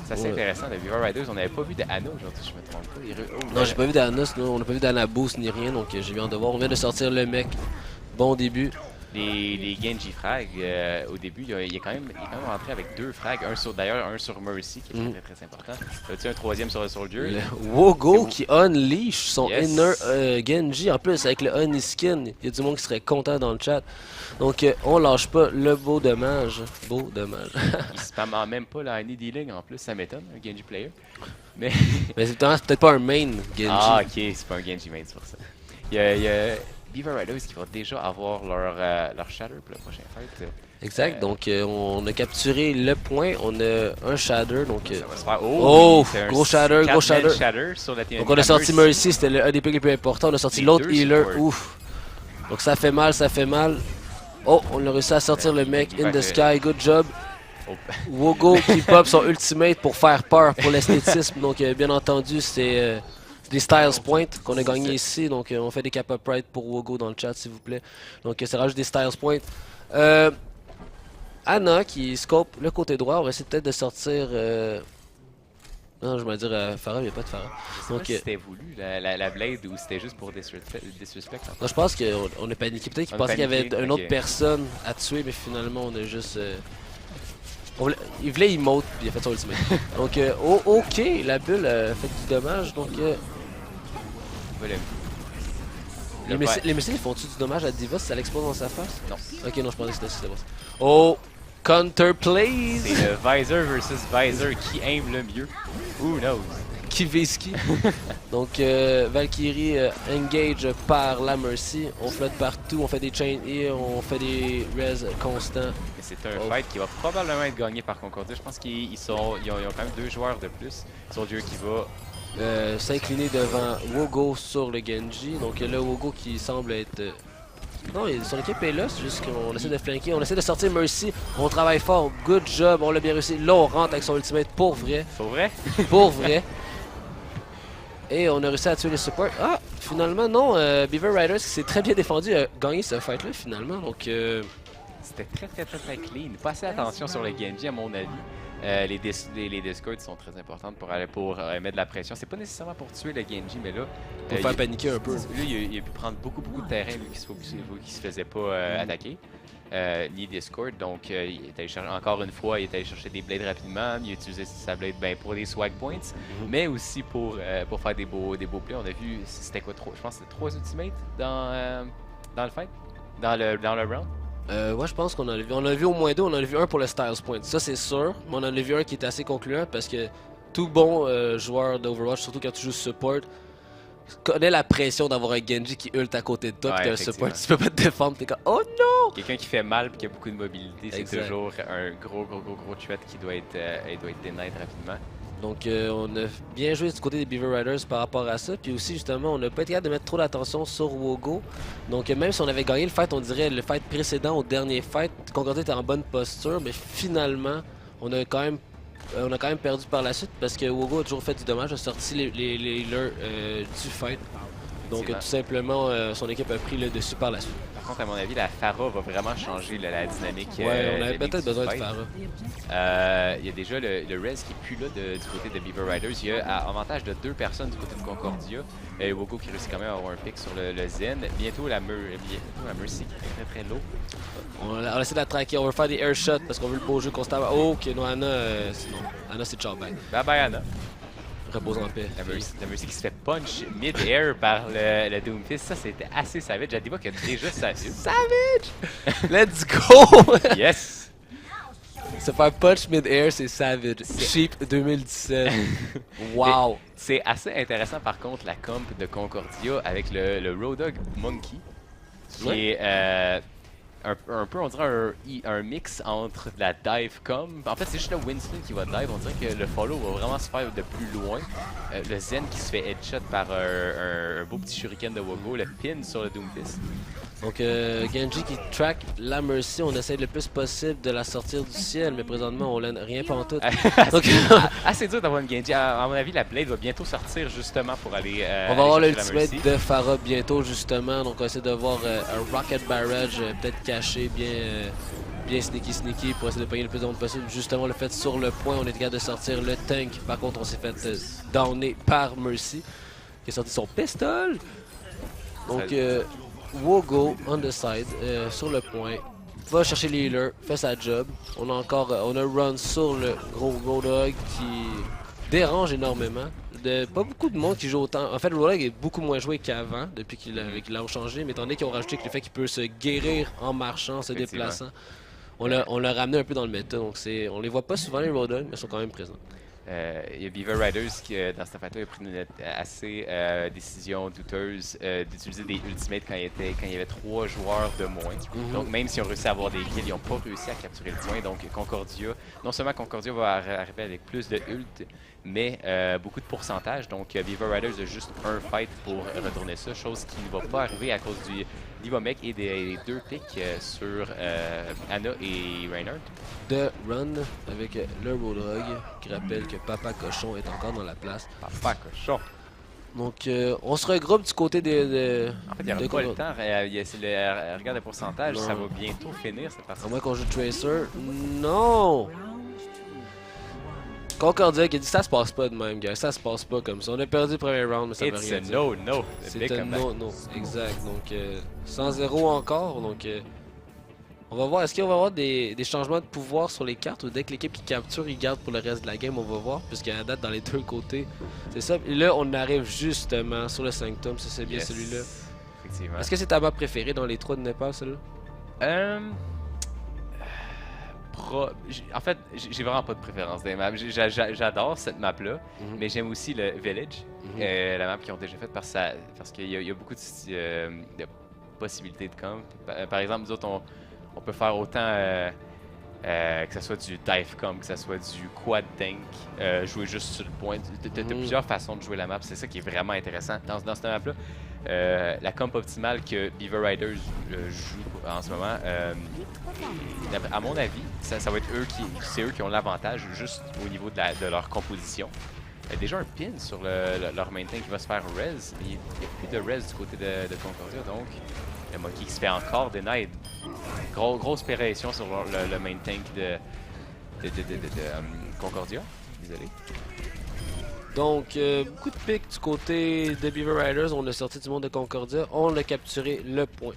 C'est assez Ouais. intéressant, les Beaver Riders. On n'avait pas vu d'Anna aujourd'hui, je me trompe pas. Non, j'ai pas vu d'Anna, sinon on n'a pas vu d'Anna Boost ni rien, donc j'ai bien hâte de voir. On vient de sortir le mec. Bon début. Les Genji frags, au début, il est quand même rentré avec deux frags. D'ailleurs, un sur Mercy, qui est très, très important. As-tu un troisième sur le Soldier? Le Wogo qui unleash son Yes. inner Genji en plus avec le honey skin. Il y a du monde qui serait content dans le chat. Donc on lâche pas le beau dommage. Beau dommage. Il spam même pas la honey dealing en plus, ça m'étonne, un Genji player. Mais Mais c'est peut-être pas un main Genji. ah, ok, c'est pas un Genji main, c'est pour ça. Il y a Beaver Riders qui vont déjà avoir leur Shatter pour le prochain fight. Exact, donc on a capturé le point, on a un shatter, donc, Ça va se faire. Oh, c'est un gros shatter, gros 4-man shatter. sur la donc on a sorti Mercy, c'était un des picks les plus importants, on a sorti Les l'autre deux healer, supports. ouf. Donc ça fait mal, ça fait mal. Oh, on a réussi à sortir le mec in the sky, good job. Oh. Wogo qui pop son ultimate pour faire peur pour l'esthétisme, donc bien entendu c'est des Styles Point qu'on a gagné ici, donc on fait des cap up right pour Wogo dans le chat s'il vous plaît. Donc ça rajoute des Styles Point. Anna qui scope le côté droit, on va essayer peut-être de sortir... Non, je vais dire Farah, il n'y a pas de Farah. Je sais pas Donc, si c'était voulu, la Blade, ou c'était juste pour disrespect. non, je pense qu'on a paniqué. Peut-être qu'ils On a pensaient qu'il y avait paniqué, une ok. autre personne à tuer, mais finalement on a juste... il voulait emote, puis il a fait son ultimate. Donc, ok, la bulle a fait du dommage, donc... Voilà. les missiles ils font-tu du dommage à Diva si ça l'explose dans sa face? Non. Ok, non, je pensais que c'était ça. Oh! Counter please! C'est le Visor versus Visor qui aime le mieux. Who knows? Qui vise qui? Donc Valkyrie engage par la Mercy. On flotte partout, on fait des chain here, on fait des res constants. Mais c'est un fight qui va probablement être gagné par Concordia. Je pense qu'ils ont quand même deux joueurs de plus. Soldier qui va S'incliner devant Wogo sur le Genji. Donc là Wogo qui semble être Non, son équipe est là, c'est juste qu'on essaie de flanquer, on essaie de sortir Mercy, on travaille fort, good job, on l'a bien réussi. Là, on rentre avec son ultimate pour vrai. C'est vrai? Pour vrai. Et on a réussi à tuer les supports. Ah, finalement, non, Beaver Riders qui s'est très bien défendu a gagné ce fight-là, finalement. Donc, c'était très clean. Pas assez attention sur le Genji, à mon avis. Les Discords sont très importantes pour mettre de la pression. C'est pas nécessairement pour tuer le Genji, mais là... pour faire paniquer un peu. Là, il a pu prendre beaucoup de terrain, lui, qui se faisait pas attaquer. Ni Discord, donc il est allé chercher, encore une fois, il est allé chercher des blades rapidement, il a utilisé sa blade pour des swag points, mais aussi pour faire des beaux plays. On a vu, c'était quoi, je pense que c'était 3 ultimates dans le fight, dans le round. Ouais, je pense qu'on en a vu au moins 2, on en a vu un pour le Styles Point, ça c'est sûr, mais on en a vu un qui était assez concluant parce que tout bon joueur d'Overwatch, surtout quand tu joues support, connaît la pression d'avoir un Genji qui ult à côté de toi, Ouais, pis t'as un support, tu peux pas te défendre, t'es comme oh non! Quelqu'un qui fait mal et qui a beaucoup de mobilité, c'est Exact. toujours un gros threat qui doit être denied rapidement. Donc on a bien joué du côté des Beaver Riders par rapport à ça. Puis aussi justement on n'a pas été capable de mettre trop d'attention sur Wogo. Donc même si on avait gagné le fight, on dirait le fight précédent au dernier fight, Concordia était en bonne posture, mais finalement on a quand même perdu par la suite parce que Wogo a toujours fait du dommage, a sorti les healers du fight. Donc tout simplement son équipe a pris le dessus par la suite. Par contre, à mon avis, la Pharah va vraiment changer la dynamique. Ouais, on avait peut-être besoin de Pharah. Il y a déjà le Rez qui est plus là du côté de Beaver Riders. Il y a avantage de 2 personnes du côté de Concordia. Wogo qui réussit quand même à avoir un pick sur le Zen. Bientôt la Mercy qui est très low. On essaie de la traquer, on veut faire des air shots parce qu'on veut le beau jeu constamment. Oh, ok, non, Anna, Anna c'est ciao bye. Bye bye Anna. Repose en paix. La Mercy qui se fait punch mid-air par le Doomfist, ça c'était assez savage. Jadiva qui a déjà savage. Savage! Let's go! Yes! Se faire punch mid-air, c'est savage. Sheep 2017. Wow! C'est assez intéressant par contre la comp de Concordia avec le Road Dogg Monkey. Qui est un peu, on dirait un mix entre la dive comp. En fait, c'est juste le Winston qui va dive. On dirait que le follow va vraiment se faire de plus loin. Le Zen qui se fait headshot par un beau petit shuriken de Wogo. Le pin sur le Doomfist. Donc Genji qui track la Mercy, on essaie le plus possible de la sortir du ciel, mais présentement on l'a rien pantoute. Donc assez dur d'avoir une Genji. À mon avis, la Blade va bientôt sortir justement pour aller. On va avoir l'ultimate de Pharah bientôt justement, donc on essaie de voir un Rocket Barrage peut-être caché, bien sneaky pour essayer de pogner le plus de monde possible. Justement le fait sur le point, on est capable de sortir le tank. Par contre on s'est fait downer par Mercy qui a sorti son pistol. Donc Wogo on the side, sur le point, va chercher les healers, fait sa job. On a run sur le gros Road Dogg qui dérange énormément. Pas beaucoup de monde qui joue autant. En fait, le Road Dogg est beaucoup moins joué qu'avant, depuis qu'il a changé, mais étant donné qu'ils ont rajouté le fait qu'il peut se guérir en marchant, en se déplaçant. On l'a ramené un peu dans le méta, donc on les voit pas souvent les Road Dogg, mais ils sont quand même présents. Il y a Beaver Riders qui, dans cette fight-là, a pris une assez décision douteuse d'utiliser des ultimates quand il y avait 3 joueurs de moins. Donc même si on réussit à avoir des kills, ils n'ont pas réussi à capturer le point. Donc Concordia, non seulement Concordia va arriver avec plus de ult, mais beaucoup de pourcentage. Donc Beaver Riders a juste un fight pour retourner ça, chose qui ne va pas arriver à cause du Livomec et des 2 picks sur Anna et Reinhardt. De run avec le Road Dogg qui rappelle que Papa Cochon est encore dans la place. Papa Cochon! Donc on se regroupe du côté de en fait, il n'y aura pas le temps. Regarde le pourcentage, ça va bientôt finir cette partie. À moins qu'on joue Tracer. Non! Concordia qui a dit ça se passe pas de même, gars. Ça se passe pas comme ça. On a perdu le premier round, mais ça veut rien dire. No. C'est un no. Exact. Donc 100-0 encore. Donc on va voir. Est-ce qu'on va avoir des changements de pouvoir sur les cartes ou dès que l'équipe qui capture, il garde pour le reste de la game, on va voir. Puisqu'à la date, dans les deux côtés, c'est ça. Et là, on arrive justement sur le Sanctum. Ça, c'est bien celui-là. Effectivement. Est-ce que c'est ta map préférée dans les 3 de Népal, celle-là? En fait, j'ai vraiment pas de préférence des maps. J'adore cette map-là, mais j'aime aussi le Village, la map qu'ils ont déjà faite parce qu'il y a beaucoup de possibilités de camp. Par exemple, nous autres, on peut faire autant que ce soit du dive comp, que ce soit du quad tank, jouer juste sur le point. T'as plusieurs façons de jouer la map, c'est ça qui est vraiment intéressant dans cette map-là. La comp optimale que Beaver Riders joue en ce moment, à mon avis, ça va être c'est eux qui ont l'avantage juste au niveau de leur composition. Il y a déjà un pin sur leur main tank qui va se faire res, mais il n'y a plus de res du côté de Concordia, donc le Monkey qui se fait encore deny. Grosse pérétion sur le main tank de Concordia. Désolé. Donc, beaucoup de pics du côté de Beaver Riders. On a sorti du monde de Concordia. On a capturé le point.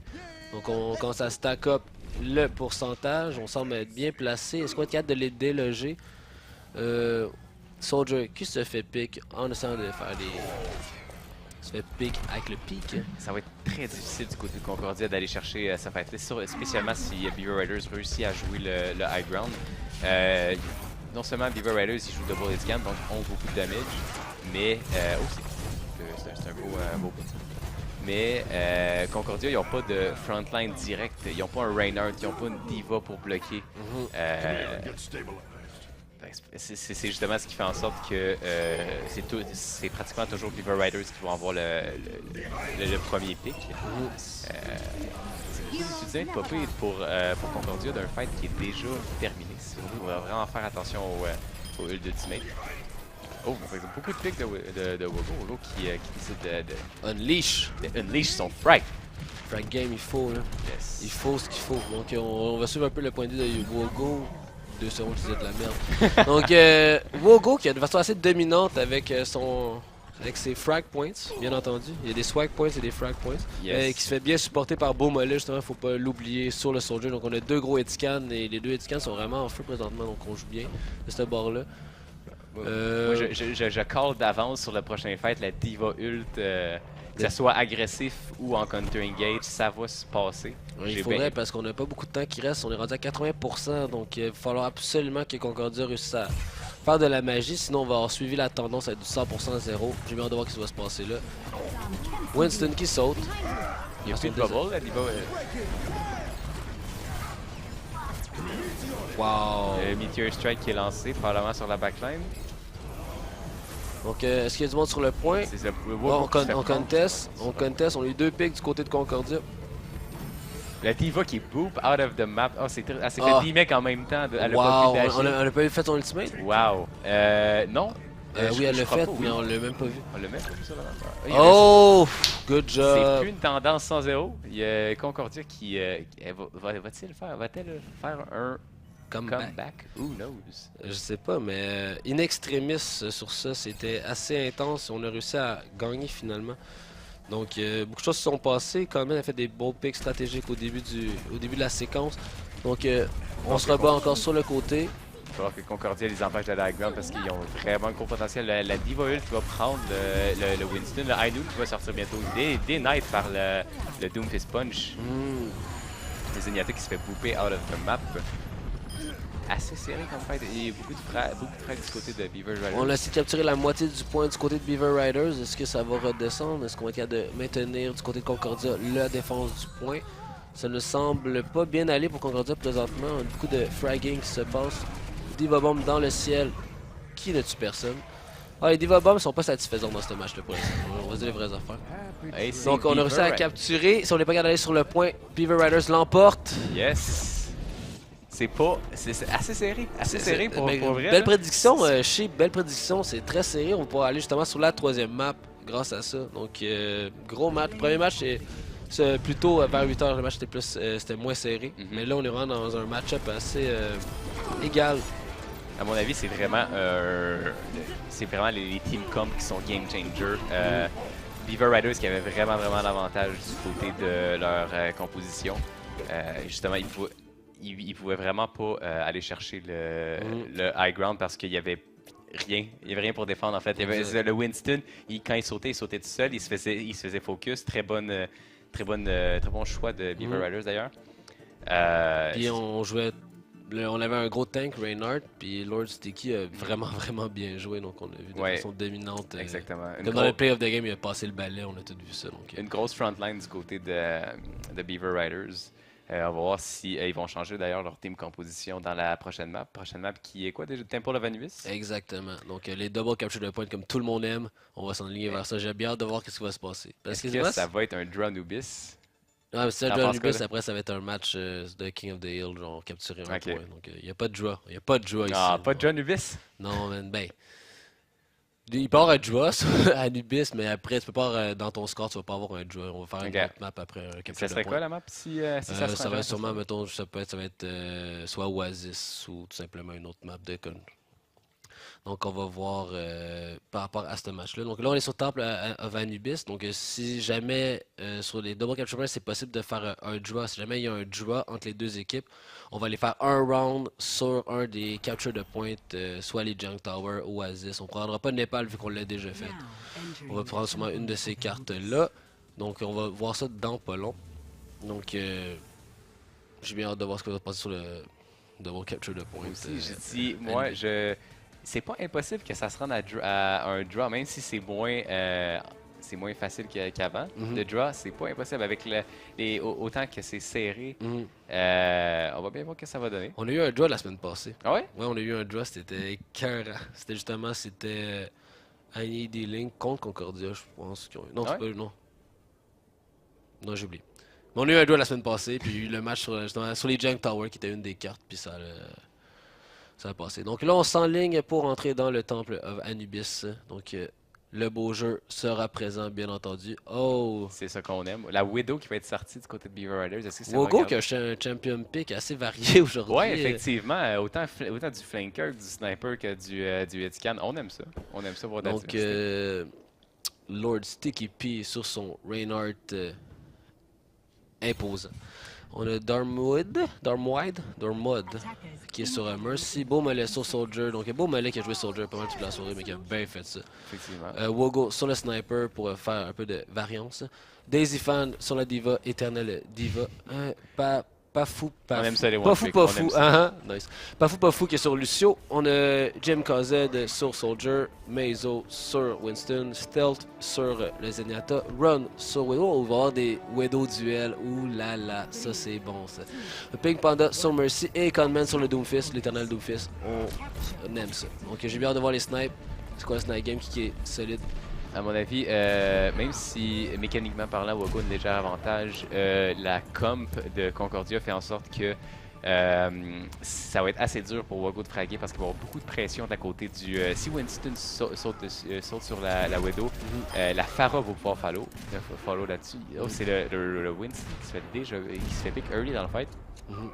Donc, on commence à stack up le pourcentage. On semble être bien placé. Est-ce qu'on est capable de les déloger? Soldier qui se fait pick en essayant de faire des... se fait pick avec le pic. Ça va être très difficile du côté de Concordia d'aller chercher sa fight list, spécialement si Beaver Riders réussit à jouer le high ground. Non seulement Beaver Riders ils jouent double hit scan, donc ils ont beaucoup de damage, mais c'est un beau petit. Mais Concordia, ils n'ont pas de frontline direct, ils n'ont pas un Reinhardt, ils n'ont pas une diva pour bloquer. C'est justement ce qui fait en sorte que c'est pratiquement toujours Beaver Riders qui vont avoir le premier pick. C'est bien popé pour Concordia d'un fight qui est déjà terminé. On va vraiment faire attention au ult d'ultimate. Oh, beaucoup de picks de Wogo qui décide de unleash son frag. Frag game, il faut, là. Yes. Il faut ce qu'il faut. Donc, on va suivre un peu le point de vue de Wogo. 2 secondes, je disais de la merde. Donc, Wogo qui a de façon assez dominante avec ses frag points, bien entendu. Il y a des swag points et des frag points. Yes. Qui se fait bien supporter par Beaumolet, justement, faut pas l'oublier sur le Soldier. Donc, on a 2 gros hitscans et les 2 hitscans sont vraiment en feu présentement. Donc, on joue bien de ce bord-là. Moi, je call d'avance sur le prochain fight la Diva Ult. Que ce soit agressif ou en counter engage, ça va se passer. Oui, il faudrait parce qu'on n'a pas beaucoup de temps qui reste. On est rendu à 80%, donc il va falloir absolument que Concordia réussisse à faire de la magie. Sinon, on va avoir suivi la tendance à être du 100% zéro. J'ai bien hâte de voir ce qui va se passer là. Winston qui saute. Il y a plus de bubble, la Diva. Wow! Meteor Strike qui est lancé, probablement sur la backline. Donc, est-ce qu'il y a du monde sur le point? On conteste. On a eu 2 picks du côté de Concordia. La Diva qui boop out of the map. Oh, c'est fait D-Mec en même temps. Elle a wow! pas pu On a pas fait son ultimate? Wow! Non. Oui, elle l'a fait, mais on l'a même pas vu. On l'a même pas vu ça là. Oh! Good job! C'est plus une tendance sans zéro. Il y a Concordia qui. Va-t-elle faire un comeback? Who knows? Je sais pas, mais in extremis sur ça, c'était assez intense. On a réussi à gagner finalement. Donc, beaucoup de choses se sont passées. Coleman a fait des beaux picks stratégiques au début de la séquence. Donc, on se rebat encore sur le côté. Il va falloir que Concordia les empêche d'aller à la ground parce qu'ils ont vraiment un gros potentiel. La Diva Ult va prendre le Winston. Le High Noon qui va sortir bientôt. Denied par le Doomfist Punch. Le Zenyatta qui se fait booper out of the map. Assez serré comme fight. Il y a beaucoup de frags du côté de Beaver Riders. On a essayé de capturer la moitié du point du côté de Beaver Riders. Est-ce que ça va redescendre? Est-ce qu'on va être capable de maintenir du côté de Concordia la défense du point? Ça ne semble pas bien aller pour Concordia présentement. On a beaucoup de fragging qui se passe. Diva Bomb dans le ciel qui ne tue personne. Ah, les Diva Bombs sont pas satisfaisants dans ce match-là pour l'instant. On va dire les vraies affaires. Donc on a réussi à capturer. Si on n'est pas capable d'aller sur le point, Beaver Riders l'emporte. Yes! C'est assez serré. Assez serré pour vrai. Belle prédiction, belle prédiction. C'est très serré. On va pouvoir aller justement sur la 3e map grâce à ça. Donc, gros match. Premier match, c'est plutôt vers 8h. Le match c'était moins serré. Mais là, on est vraiment dans un match-up assez égal. À mon avis, c'est vraiment les team comp qui sont game changers. Beaver Riders qui avaient vraiment l'avantage du côté de leur composition. Justement, ils pouvaient vraiment pas aller chercher le high ground parce qu'il y avait rien. Il y avait rien pour défendre en fait. Il y avait le Winston, quand il sautait tout seul. Il se faisait focus. Très bon choix de Beaver Riders d'ailleurs. Puis on avait un gros tank, Reinhardt, puis Lord Sticky a vraiment bien joué, donc on a vu de façon dominante. Exactement. Comme dans le play of the game, il a passé le balai, on a tout vu ça. Donc, une grosse frontline du côté de Beaver Riders. On va voir si ils vont changer d'ailleurs leur team composition dans la prochaine map. Prochaine map qui est quoi déjà? Temple of Anubis? Exactement. Donc, les double capture de points comme tout le monde aime, on va s'enligner vers ça. J'ai bien hâte de voir ce qui va se passer. Parce Est-ce que ça va être un draw Anubis? Ouais, mais si ça T'en joue à penses quoi, Anubis, là? après ça va être un match de King of the Hill, genre capturer un Ok. point. Donc, il n'y a pas de joie. Il n'y a pas de joie ici. Ah, pas Non, de draw Anubis? non man, ben. Il part un joie sur Anubis, mais après, tu peux pas, dans ton score, tu vas pas avoir un joie. On va faire une Ok. autre map après un capture Ça de serait points. quoi la map si ça se Ça rend va à être ce sûrement, stade? mettons, ça va être soit Oasis ou tout simplement une autre map de con. Donc, on va voir par rapport à ce match-là. Donc, là, on est sur Temple of Anubis. Donc, si jamais sur les double capture points, c'est possible de faire un draw. Si jamais il y a un draw entre les deux équipes, on va aller faire un round sur un des captures de pointe, soit les Junk Tower ou Oasis. On ne prendra pas Népal vu qu'on l'a déjà fait. On va prendre sûrement une de ces cartes-là. Donc, on va voir ça dans pas long. Donc, j'ai bien hâte de voir ce qui va se passer sur le double capture de pointe. Moi aussi, j'ai dit, moi, c'est pas impossible que ça se rende à un draw, même si c'est moins facile qu'avant. Mhm. Le draw, c'est pas impossible. Avec autant que c'est serré, Mhm. on va bien voir ce que ça va donner. On a eu un draw la semaine passée. Ah ouais? Ouais, on a eu un draw, c'était écœurant. C'était Annie D-Link contre Concordia, je pense. Non, Ah c'est ouais? pas. Non. Non, j'ai oublié. Mais on a eu un draw la semaine passée, puis il y a eu le match justement, sur les Junk Tower qui était une des cartes, puis ça a passé. Donc là, on s'enligne pour entrer dans le temple of Anubis. Donc le beau jeu sera présent, bien entendu. Oh! C'est ça qu'on aime. La Widow qui va être sortie du côté de Beaver Riders, est-ce que ça va Wogo qui regarder? a acheté un champion pick assez varié aujourd'hui. Ouais, effectivement. Autant du flanker, du sniper que du headcan. On aime ça. On aime ça voir de la Donc, diversité. Lord Sticky P sur son Reinhardt imposant. On a Darmwood qui est sur un Mercy. Beau mollet sur Soldier. Donc, beau mollet qui a joué Soldier pas mal toute la soirée, mais qui a bien fait ça. Effectivement. Wogo sur le sniper pour faire un peu de variance. Daisy Fan sur la Diva, éternelle Diva. Pas fou, On aime ça, les pas one fou, trick, pas on fou. aime ça. Nice. Pas fou qui est sur Lucio. On a Jim KZ sur Soldier, Mazo sur Winston, Stealth sur le Zenyatta, Run sur Widow. On va avoir des Widow duels. Ouh là là, ça c'est bon ça. Pink Panda sur Mercy et Conman sur le Doomfist, l'éternel Doomfist. On aime ça. Donc j'ai bien hâte de voir les snipes. C'est quoi le snipe game qui est solide? À mon avis, même si mécaniquement parlant, Wago a un léger avantage, la comp de Concordia fait en sorte que ça va être assez dur pour Wago de fraguer parce qu'il va y avoir beaucoup de pression d'à côté du. Si Winston saute sur la Widow, la Pharah va pouvoir follow là-dessus. Oh, c'est le Winston qui se fait pick early dans le fight. Mhm.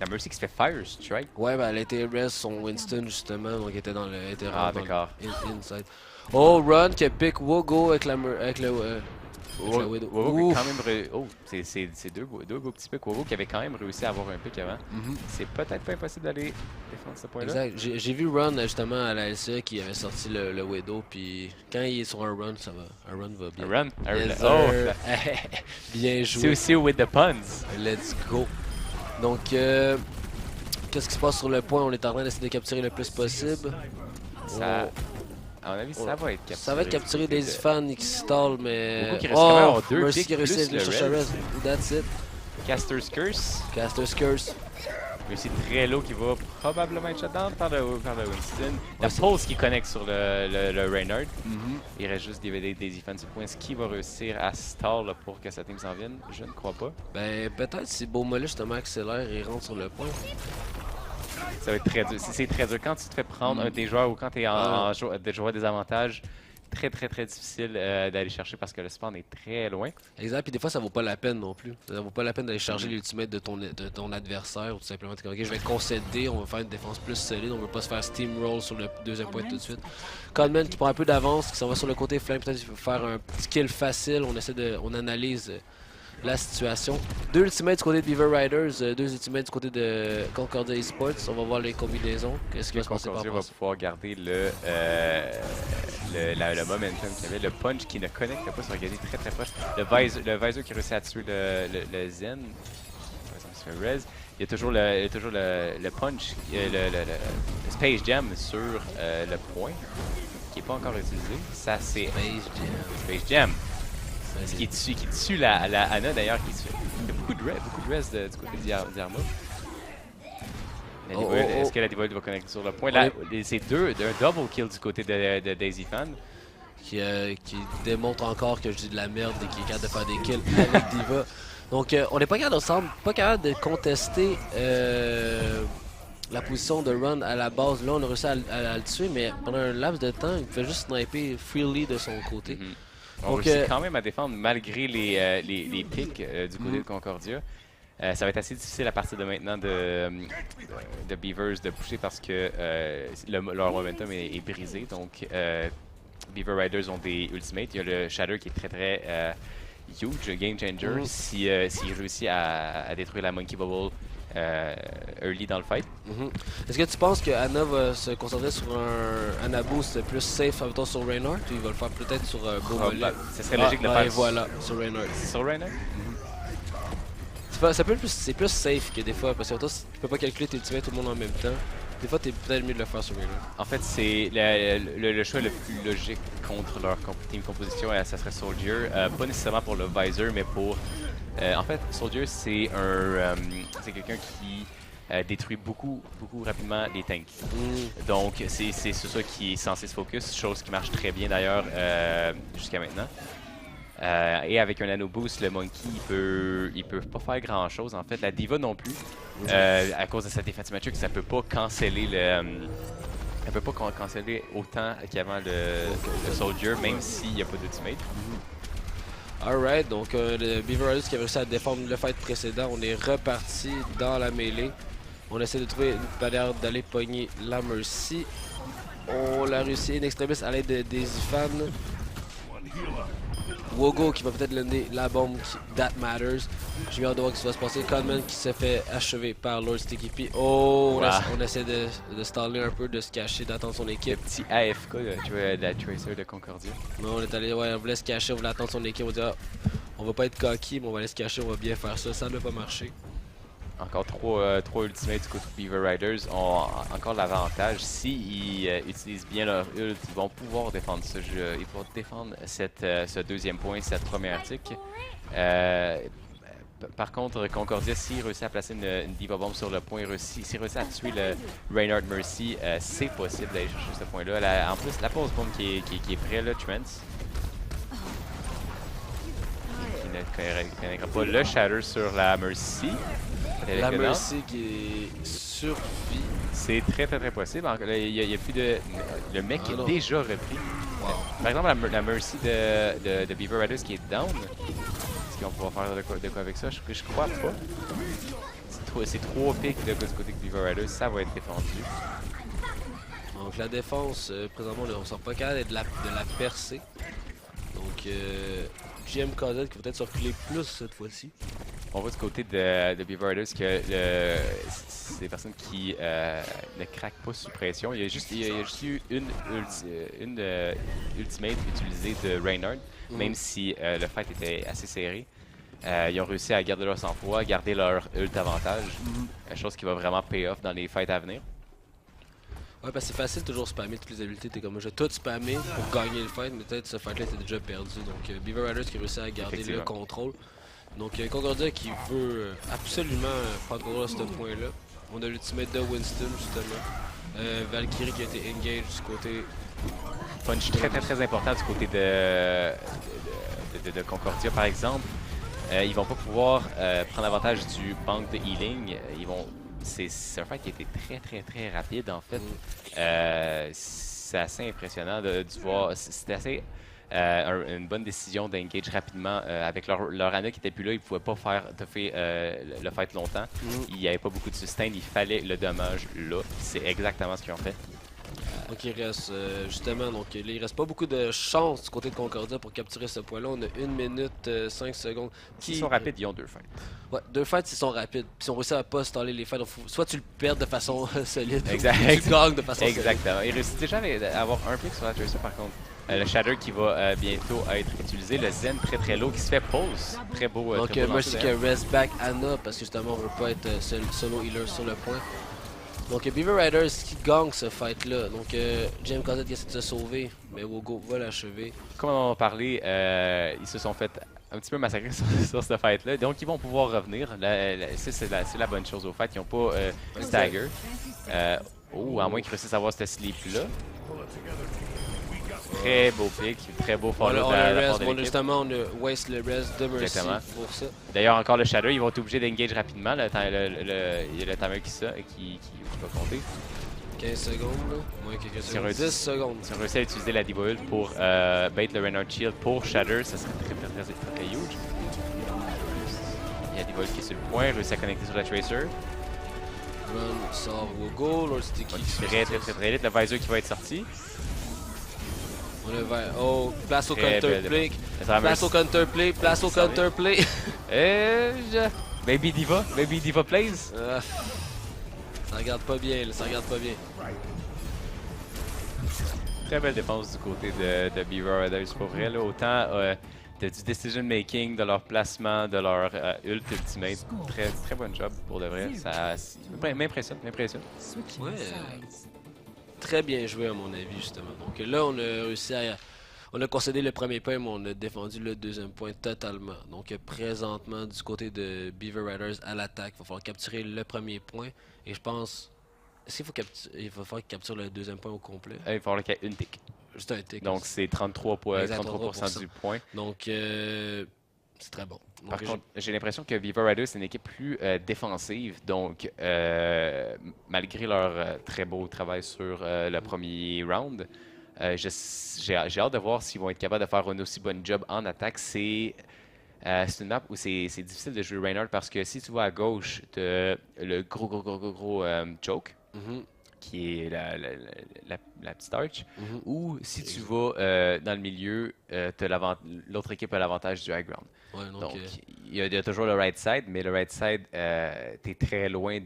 La Mercy qui se fait Fire Strike. Ouais, ben elle a été res son Winston justement, donc elle était dans le. Elle était Ah, dans le d'accord. inside. Oh, Run qui a pick Wogo avec la Widow. Wogo Ouf. quand même c'est deux beaux petits picks. Wogo qui avait quand même réussi à avoir un pick avant. Mhm. C'est peut-être pas impossible d'aller défendre ce point-là. Exact. J'ai vu Run justement à la LCA qui avait sorti le Widow, puis quand il est sur un run, ça va. Un run va bien. Un run. Yes, Oh, sir. Bien c'est joué. aussi with the puns. Let's go. Donc, qu'est-ce qui se passe sur le point? On est en train d'essayer de capturer le plus possible. Ça, à mon avis, ça va être capturé. Ça va être capturé des fans qui stall, mais. Beaucoup qui reste quand même avoir deux Mercy picks qui réussit à plus aller le chercher res. res. That's it. Caster's Curse. Caster's Curse. Mais c'est très low qui va probablement être shutdown par le Winston. La Ouais, c'est- pause qui connecte sur le Reinhardt. Il reste juste des defensive points. Est-ce qu'il va réussir à stall là, pour que sa team s'en vienne? Je ne crois pas. Ben, peut-être si Beaumolet justement accélère et rentre sur le point. Ça va être très dur. C'est très dur. Quand tu te fais prendre un de tes joueurs ou quand tu es en joueur des avantages, très difficile d'aller chercher parce que le spawn est très loin. Exact, puis des fois ça vaut pas la peine non plus. Ça vaut pas la peine d'aller charger l'ultimate de ton adversaire ou tout simplement t'es comme, ok, je vais concéder, on va faire une défense plus solide, on veut pas se faire steamroll sur le deuxième point tout de suite. Conman qui prend un peu d'avance, qui s'en va sur le côté flank, peut-être qu'il peut faire un petit kill facile, on analyse la situation. Deux ultimates du côté de Beaver Riders, deux ultimates du côté de Concordia Esports, on va voir les combinaisons, qu'est-ce qui va se passer par Concordia va rapport à ça. pouvoir garder le momentum qu'il y avait, le punch qui ne connecte pas sur Gadi très proche. Le visor qui réussit à tuer le Zen. Se fait res. Il y a toujours le punch, le Space Jam sur le point qui n'est pas encore utilisé. Ça c'est Space Jam. Space Jam. Ce qui tue la Ana d'ailleurs, qui fait beaucoup beaucoup de res du côté d'Yarma. Oh. Est-ce que la Divoid va connecter sur le point? Là, c'est un double kill du côté de Daisy Fan. Qui démontre encore que je dis de la merde et qui est capable de faire des kills avec Diva. Donc on n'est pas capable de contester la position de Run à la base. Là on a réussi à le tuer, mais pendant un laps de temps, il fait juste sniper freely de son côté. On réussit quand même à défendre malgré les pics du côté de Concordia. Ça va être assez difficile à partir de maintenant de Beavers de pousser parce que leur momentum est brisé. Donc Beaver Riders ont des ultimates. Il y a le Shatter qui est très huge, game changer, s'il réussit à détruire la Monkey Bubble early dans le fight. Est-ce que tu penses que Anna va se concentrer sur un Anna Boost plus safe mettons, sur Reinhardt ou il va le faire peut-être sur Beau Mollet? Ce serait logique de le faire. Et voilà, sur Reinhardt. Sur Reinhardt? C'est plus safe que des fois, parce que toi, tu peux pas calculer tes ultimates tout le monde en même temps. Des fois, t'es peut-être mieux de le faire sur Reinhardt. En fait, c'est le choix le plus logique contre leur team composition, ça serait Soldier. Pas nécessairement pour le visor, mais pour... en fait, Soldier, c'est quelqu'un qui détruit beaucoup rapidement les tanks. Donc, c'est ça qui est censé se focus, chose qui marche très bien d'ailleurs jusqu'à maintenant. Et avec un nano boost, le Monkey, il peut pas faire grand chose. En fait, la Diva non plus. À cause de cet effet Matrix, ça peut pas canceller elle peut pas canceller autant qu'avant le Soldier, même s'il n'y a pas d'ultimate. Alright, donc le Beaver Riders qui a réussi à défendre le fight précédent, on est reparti dans la mêlée. On essaie de trouver une manière d'aller pogner la Mercy. On l'a réussi in extremis à l'aide de Daisy Fan. Wogo qui va peut-être donner la bombe That Matters. J'ai hâte de voir ce qui va se passer. Conman qui se fait achever par Lord Sticky P. Oh, on essaie de staller un peu, de se cacher, d'attendre son équipe. Le petit AFK de la Tracer de Concordia. Non, on est allé, on voulait se cacher, on voulait attendre son équipe. On dit, on va pas être cocky, mais on va aller se cacher, on va bien faire ça. Ça n'a pas marché. Encore trois ultimates du côté de Beaver Riders ont encore l'avantage. S'ils utilisent bien leur ult, ils vont pouvoir défendre ce jeu. Ils vont défendre ce deuxième point, cette première tick. Par contre, Concordia, s'il réussit à placer une Diva Bomb sur le point, s'il réussit à tuer le Reinhardt Mercy, c'est possible d'aller chercher ce point-là. En plus, la pause bombe qui est prêt, là, Trance. Qui ne connaîtra pas le Shatter sur la Mercy. La Mercy qui est survie. C'est très possible. Il y a plus de... Le mec est déjà repris. Wow. Par exemple, la Mercy de Beaver Riders qui est down. Est-ce qu'ils vont pouvoir faire de quoi avec ça? Je crois pas. C'est trop pics du côté de Beaver Riders. Ça va être défendu. Donc la défense, présentement, on ne sent pas capable de la percer. Donc GMKZ qui va peut-être se reculer plus cette fois-ci. On va du côté de Beaver Riders que c'est des personnes qui ne craquent pas sous pression. Il y a juste eu une ultimate utilisée de Reinhardt, même si le fight était assez serré. Ils ont réussi à garder leur sang-froid, garder leur ult avantage, chose qui va vraiment pay off dans les fights à venir. Ouais, parce que c'est facile toujours spammer toutes les habiletés. T'es comme je vais tout spammer pour gagner le fight, mais peut-être ce fight-là était déjà perdu. Donc Beaver Riders qui réussit à garder le contrôle. Donc Concordia qui veut absolument prendre contrôle à ce point-là. On a l'ultimate de Winston justement. Valkyrie qui a été engaged du côté... Punch très important du côté de Concordia par exemple. Ils vont pas pouvoir prendre avantage du bank de healing. C'est un fight qui a été très rapide en fait. C'est assez impressionnant de voir. C'était assez une bonne décision d'engage rapidement avec leur Anna qui était plus là. Ils pouvaient pas faire le fight longtemps. Il n'y avait pas beaucoup de sustain. Il fallait le dommage là. C'est exactement ce qu'ils ont fait. Donc il reste justement, donc il reste pas beaucoup de chance du côté de Concordia pour capturer ce point-là. On a 1 minute 5 secondes. S'ils sont rapides, ils ont 2 fights. Ouais, 2 fights s'ils sont rapides. Puis si on réussit à pas staller les fights, donc soit tu le perds de façon solide, ou tu gagnes de façon Exactement. Il réussit déjà à avoir un pick sur la Tracer par contre. Le Shatter qui va bientôt être utilisé. Le Zen très low qui se fait pause. Très beau. Donc Mercy qui rest back Anna parce que justement on veut pas être solo healer sur le point. Donc Beaver Riders qui gagne ce fight là. Donc James Cosette qui essaie de se sauver, mais Wogo va l'achever. Comme on en a parlé, ils se sont fait un petit peu massacrés sur cette fight-là. Donc, ils vont pouvoir revenir. C'est la bonne chose au fait. Ils n'ont pas stagger. À moins qu'ils réussissent à avoir ce sleep-là. Très beau pick, très beau follow de la part de l'équipe. Justement, on a waste le rest de Mercy pour ça. D'ailleurs, encore le Shatter, ils vont être obligés d'engage rapidement. Il y a le timer qui va compter. 15 secondes, là. Moins quelques secondes. 10 secondes. Si on réussit à utiliser la Diva Ult pour bait le Reinhardt Shield pour Shatter, ça serait très huge. Il y a Diva Ult qui est sur le point, réussit à connecter sur la Tracer. Run sort Wogo, Lord Sticky. Très vite, le Visor qui va être sorti. On a place au counterplay. Place au counterplay, place au counterplay. Baby Diva plays. Ça regarde pas bien, là, ça regarde pas bien. Très belle défense du côté de Beaver Raiders, pour vrai. Là, autant du decision making, de leur placement, de leur ult ultimate. Très bon job pour de vrai. Ça m'impressionne. Ouais, très bien joué à mon avis justement. Donc là on a réussi à... On a concédé le premier point, mais on a défendu le deuxième point totalement. Donc présentement du côté de Beaver Raiders à l'attaque, il va falloir capturer le premier point. Et je pense... Est-ce qu'il va falloir capturer le deuxième point au complet? Il va falloir qu'il y ait une tick. Juste un tick. Donc c'est 33% du point. Donc c'est très bon. Donc, Par contre, j'ai l'impression que Beaver Raiders c'est une équipe plus défensive. Donc malgré leur très beau travail sur le premier round, j'ai hâte de voir s'ils vont être capables de faire un aussi bon job en attaque. C'est une map où c'est difficile de jouer Reinhardt parce que si tu vois à gauche, tu as le gros choke, qui est la petite arch, ou si tu vas dans le milieu, l'autre équipe a l'avantage du high ground. Ouais, donc il y a toujours le right side, mais le right side, t'es très loin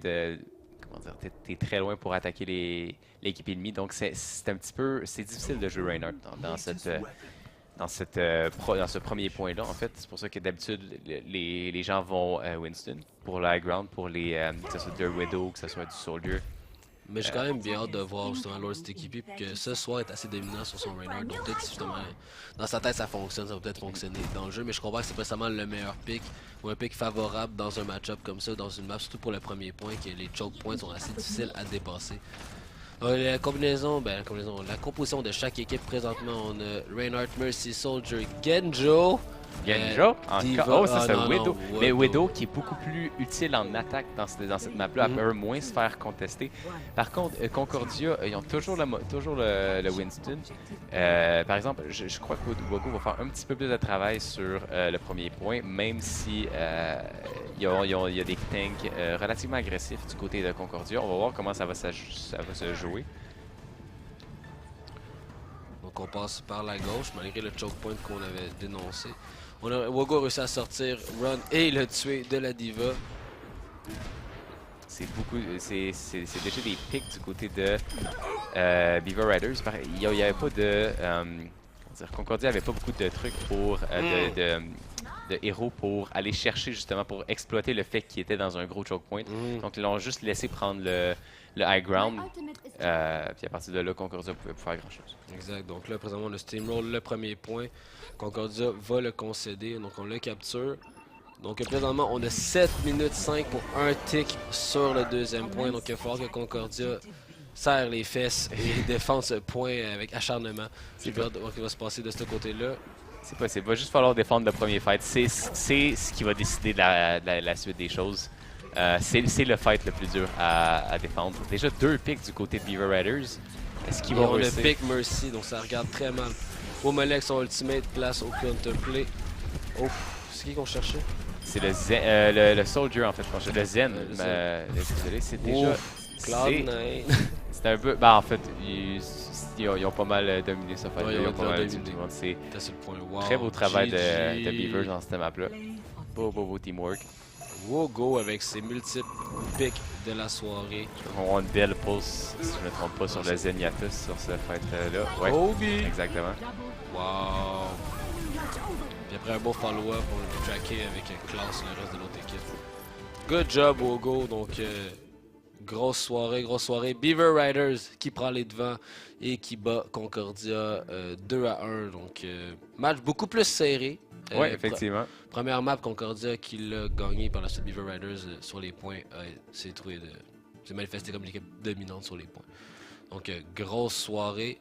t'es très loin pour attaquer l'équipe ennemie. Donc c'est difficile de jouer Reinhardt dans ce premier point-là, en fait. C'est pour ça que d'habitude, les gens vont Winston pour le high ground, pour que ce soit du Widow, que ce soit du Soldier. Mais j'ai quand même bien hâte de voir justement Lord Sticky que ce soir est assez dominant sur son Reinhardt. Donc peut-être justement dans sa tête ça fonctionne, ça va peut-être fonctionner dans le jeu, mais je comprends que c'est pas seulement le meilleur pick ou un pick favorable dans un match-up comme ça, dans une map, surtout pour le premier point, que les choke points sont assez difficiles à dépasser. La composition de chaque équipe présentement, on a Reinhardt, Mercy, Soldier, Genjo. Encore? Ça c'est Widow. Mais Widow qui est beaucoup plus utile en attaque dans cette map-là, elle peut moins se faire contester. Par contre, Concordia, ils ont toujours le Winston. Par exemple, je crois que Wogo va faire un petit peu plus de travail sur le premier point, même si il y a des tanks relativement agressifs du côté de Concordia. On va voir comment ça va se jouer. Donc on passe par la gauche, malgré le choke point qu'on avait dénoncé. Wogo a réussi à sortir Run et le tuer de la Diva. C'est déjà des picks du côté de Beaver Raiders. Il n'y avait pas de... Concordia n'avait pas beaucoup de trucs pour... de héros pour aller chercher justement pour exploiter le fait qu'il était dans un gros choke point. Donc ils l'ont juste laissé prendre le high ground. Puis à partir de là, Concordia pouvait pas faire grand chose. Exact. Donc là, présentement, on a steamroll le premier point. Concordia va le concéder. Donc on le capture. Donc présentement, on a 7 minutes 5 pour un tick sur le deuxième point. Donc il va falloir que Concordia serre les fesses et défende ce point avec acharnement. J'ai hâte de voir ce qui va se passer de ce côté-là. C'est possible. Il va juste falloir défendre le premier fight. C'est ce qui va décider de la suite des choses. C'est le fight le plus dur à défendre. Déjà 2 picks du côté de Beaver Raiders. Est-ce qu'ils vont réussir? On a pick Mercy, donc ça regarde très mal. Womalek, son ultimate, place au counterplay. Oh, c'est qui qu'on cherchait? C'est le Soldier en fait. Le Zen. Désolé, c'est déjà... Cloud9. C'est un peu... en fait, ils ont pas mal dominé ça. Ouais, ils ont pas mal dominé. C'est wow. Très beau travail de Beaver dans cette map-là. Beau teamwork. Wogo avec ses multiples picks de la soirée. On a une belle pause, si je ne me trompe pas, sur le Zenyatus, sur ce fight-là. Ouais, Kobe. Exactement. Wow. Puis après un beau follow-up, on l'a tracké avec classe le reste de l'autre équipe. Good job Wogo, donc grosse soirée. Beaver Raiders qui prend les devants et qui bat Concordia 2-1. Donc match beaucoup plus serré. Oui, effectivement. Première map, Concordia qui l'a gagné par la suite Beaver Riders sur les points. s'est manifesté comme l'équipe dominante sur les points. Donc, grosse soirée.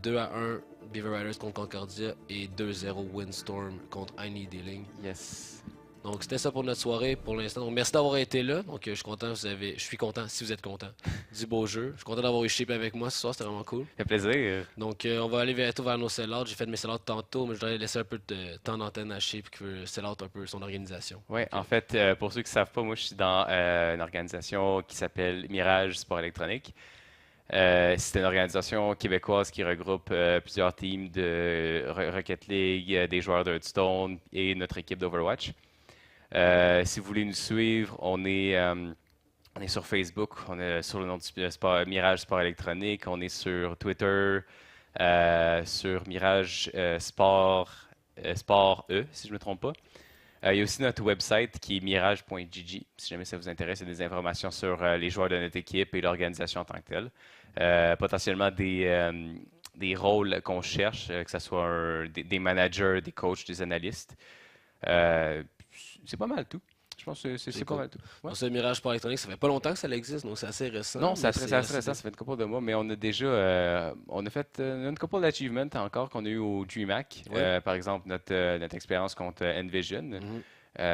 2-1 Beaver Riders contre Concordia et 2-0 Windstorm contre I Need Dealing. Yes. Donc, c'était ça pour notre soirée pour l'instant. Donc, merci d'avoir été là. Donc, je suis content. Je suis content si vous êtes content du beau jeu. Je suis content d'avoir eu Shape avec moi ce soir. C'était vraiment cool. Ça fait plaisir. Donc, on va aller bientôt vers nos sell-outs. J'ai fait mes sell-outs tantôt, mais je dois laisser un peu de temps d'antenne à Shape qui veut sell-out un peu son organisation. Oui, en fait, pour ceux qui ne savent pas, moi, je suis dans une organisation qui s'appelle Mirage Sport électronique. C'est une organisation québécoise qui regroupe plusieurs teams de Rocket League, des joueurs de Hearthstone et notre équipe d'Overwatch. Si vous voulez nous suivre, on est sur Facebook, on est sur le nom de Mirage Sport électronique, on est sur Twitter, sur Mirage Sport E, si je ne me trompe pas. Il y a aussi notre website qui est mirage.gg. Si jamais ça vous intéresse, il y a des informations sur les joueurs de notre équipe et l'organisation en tant que telle. Potentiellement des rôles qu'on cherche, que ce soit des managers, des coachs, des analystes. C'est pas mal tout. Je pense que c'est pas cool. mal tout. Ouais. Ce Mirage Sport électronique, ça fait pas longtemps que ça existe, donc c'est assez récent. Non, c'est assez récent, ça fait une couple de mois, mais on a déjà on a fait une couple d'achievements encore qu'on a eu au DreamHack. Ouais. Par exemple, notre expérience contre Envision. On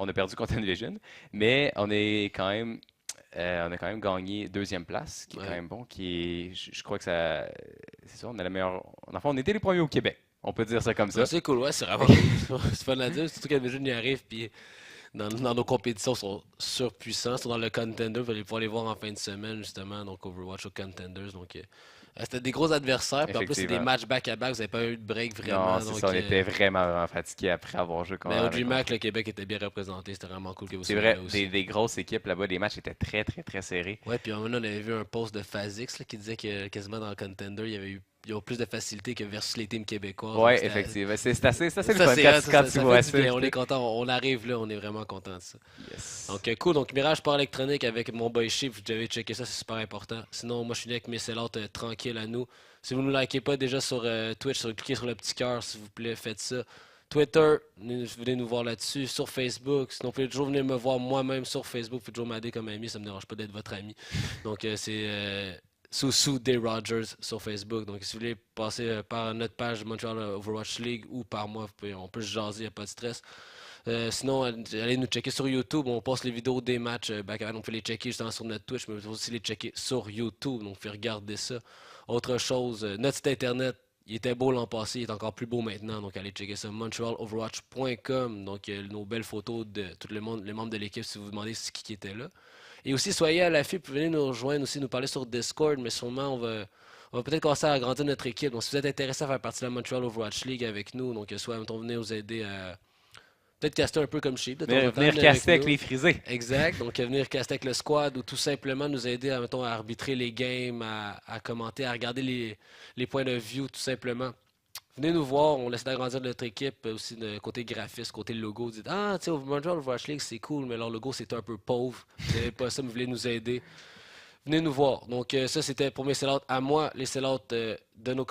a perdu contre Envision, mais on a quand même gagné deuxième place, qui est quand même bon. Je crois que c'est ça, on a la meilleure. Enfin, on était les premiers au Québec. On peut dire ça comme ça. C'est cool, ouais, c'est vraiment c'est fun à dire. Surtout qu'Envision y arrive, puis dans nos compétitions, ils sont surpuissants. Ils sont dans le Contender, vous allez pouvoir les voir en fin de semaine, justement, donc Overwatch au Contenders. Donc, c'était des gros adversaires, puis en plus, c'est des matchs back-à-back, vous n'avez pas eu de break vraiment. Non, c'est ça, on était vraiment fatigués après avoir joué contre. Mais au DreamHack, le Québec était bien représenté, c'était vraiment cool que vous soyez là aussi. C'est vrai, des grosses équipes là-bas, les matchs étaient très, très, très serrés. Ouais, puis on avait vu un post de Phasix là, qui disait que quasiment dans le Contender, il y a plus de facilité que versus les teams québécois. Oui, effectivement. C'est assez le fun quand tu vois ça. On est content, on arrive là, on est vraiment content de ça. Yes. Donc, cool. Donc, Mirage Sport électronique avec mon boy Shape, vous devez checker ça, c'est super important. Sinon, moi, je suis venu avec mes sellouts tranquilles à nous. Si vous ne nous likez pas déjà sur Twitch, cliquez sur le petit cœur, s'il vous plaît, faites ça. Twitter, venez nous voir là-dessus. Sur Facebook, sinon, vous pouvez toujours venir me voir moi-même sur Facebook. Vous pouvez toujours m'aider comme ami, ça ne me dérange pas d'être votre ami. Donc, c'est sous Day Rogers sur Facebook. Donc, si vous voulez passer par notre page Montreal Overwatch League ou par moi, on peut se jaser, il n'y a pas de stress. Sinon, allez nous checker sur YouTube. On poste les vidéos des matchs back-à-back. On peut les checker justement sur notre Twitch, mais on peut aussi les checker sur YouTube. Donc, vous pouvez regarder ça. Autre chose, notre site internet, il était beau l'an passé, il est encore plus beau maintenant. Donc, allez checker ça, montrealoverwatch.com. Donc, nos belles photos de tout le monde, les membres de l'équipe, si vous vous demandez qui était là. Et aussi, soyez à l'affût, vous venez nous rejoindre aussi, nous parler sur Discord, mais sûrement, on va peut-être commencer à agrandir notre équipe. Donc, si vous êtes intéressé à faire partie de la Montreal Overwatch League avec nous, donc soit venez nous aider à peut-être caster un peu comme Sheep. Venir caster avec les frisés. Exact. Donc, venir caster avec le squad ou tout simplement nous aider à arbitrer les games, à commenter, à regarder les points de view, tout simplement. Venez nous voir, on essaie d'agrandir notre équipe aussi de côté graphiste, côté logo. Vous dites, ah, tu sais, Montreal Overwatch League, c'est cool, mais leur logo, c'est un peu pauvre. Vous n'avez pas ça, mais vous voulez nous aider. Venez nous voir. Donc, ça, c'était pour mes sellouts à moi, les sellouts de nos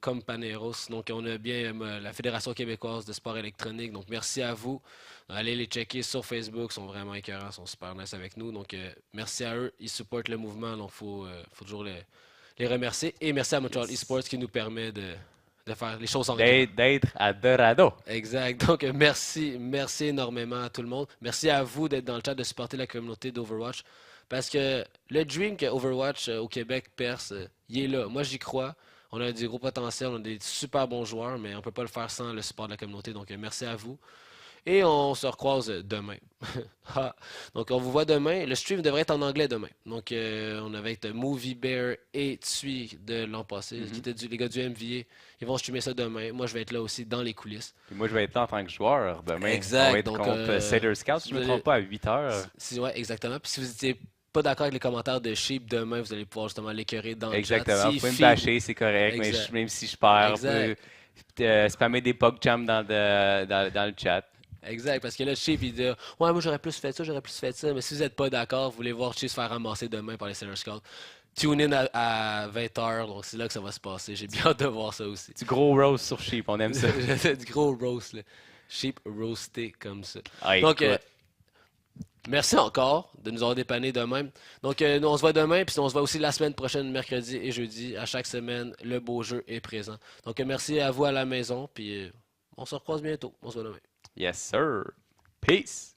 companeros. Donc, on a bien la Fédération québécoise de sport électronique. Donc, merci à vous. Allez les checker sur Facebook. Ils sont vraiment écœurants. Ils sont super nice avec nous. Donc, merci à eux. Ils supportent le mouvement. Donc, il faut toujours les remercier. Et merci à Montreal Esports qui nous permet de faire les choses en grand. D'être à Dorado. Exact. Donc, merci énormément à tout le monde. Merci à vous d'être dans le chat, de supporter la communauté d'Overwatch. Parce que le dream que Overwatch au Québec perce, il est là. Moi, j'y crois. On a des gros potentiels, on a des super bons joueurs, mais on ne peut pas le faire sans le support de la communauté. Donc, merci à vous. Et on se recroise demain. Donc, on vous voit demain. Le stream devrait être en anglais demain. Donc, on avait avec Movie Bear et Tsui de l'an passé, qui étaient les gars du MVA. Ils vont streamer ça demain. Moi, je vais être là aussi dans les coulisses. Et moi, je vais être là en tant que joueur demain. Exact. On va être contre Sailor Scout, si je ne me trompe pas, à 8h. Oui, exactement. Puis si vous n'étiez pas d'accord avec les commentaires de Sheep demain, vous allez pouvoir justement l'écœurer dans le chat. Exactement. Vous pouvez me bâcher, c'est correct. Mais même si je perds, vous pouvez spammer des PogChamp dans le chat. Exact, parce que là, Chief, il dit ouais, moi j'aurais plus fait ça, Mais si vous n'êtes pas d'accord, vous voulez voir Chief se faire ramasser demain par les Sailor Scouts, tune in à 20h, donc c'est là que ça va se passer. J'ai bien hâte de voir ça aussi. Du gros roast sur Sheep, on aime ça. Du gros roast, là. Sheep roasté comme ça. Ah, Donc, écoute. merci encore de nous avoir dépanné de même. Donc, nous, on se voit demain, puis on se voit aussi la semaine prochaine, mercredi et jeudi. À chaque semaine, le beau jeu est présent. Donc, merci à vous à la maison, puis on se recroise bientôt. On se voit demain. Yes, sir. Peace.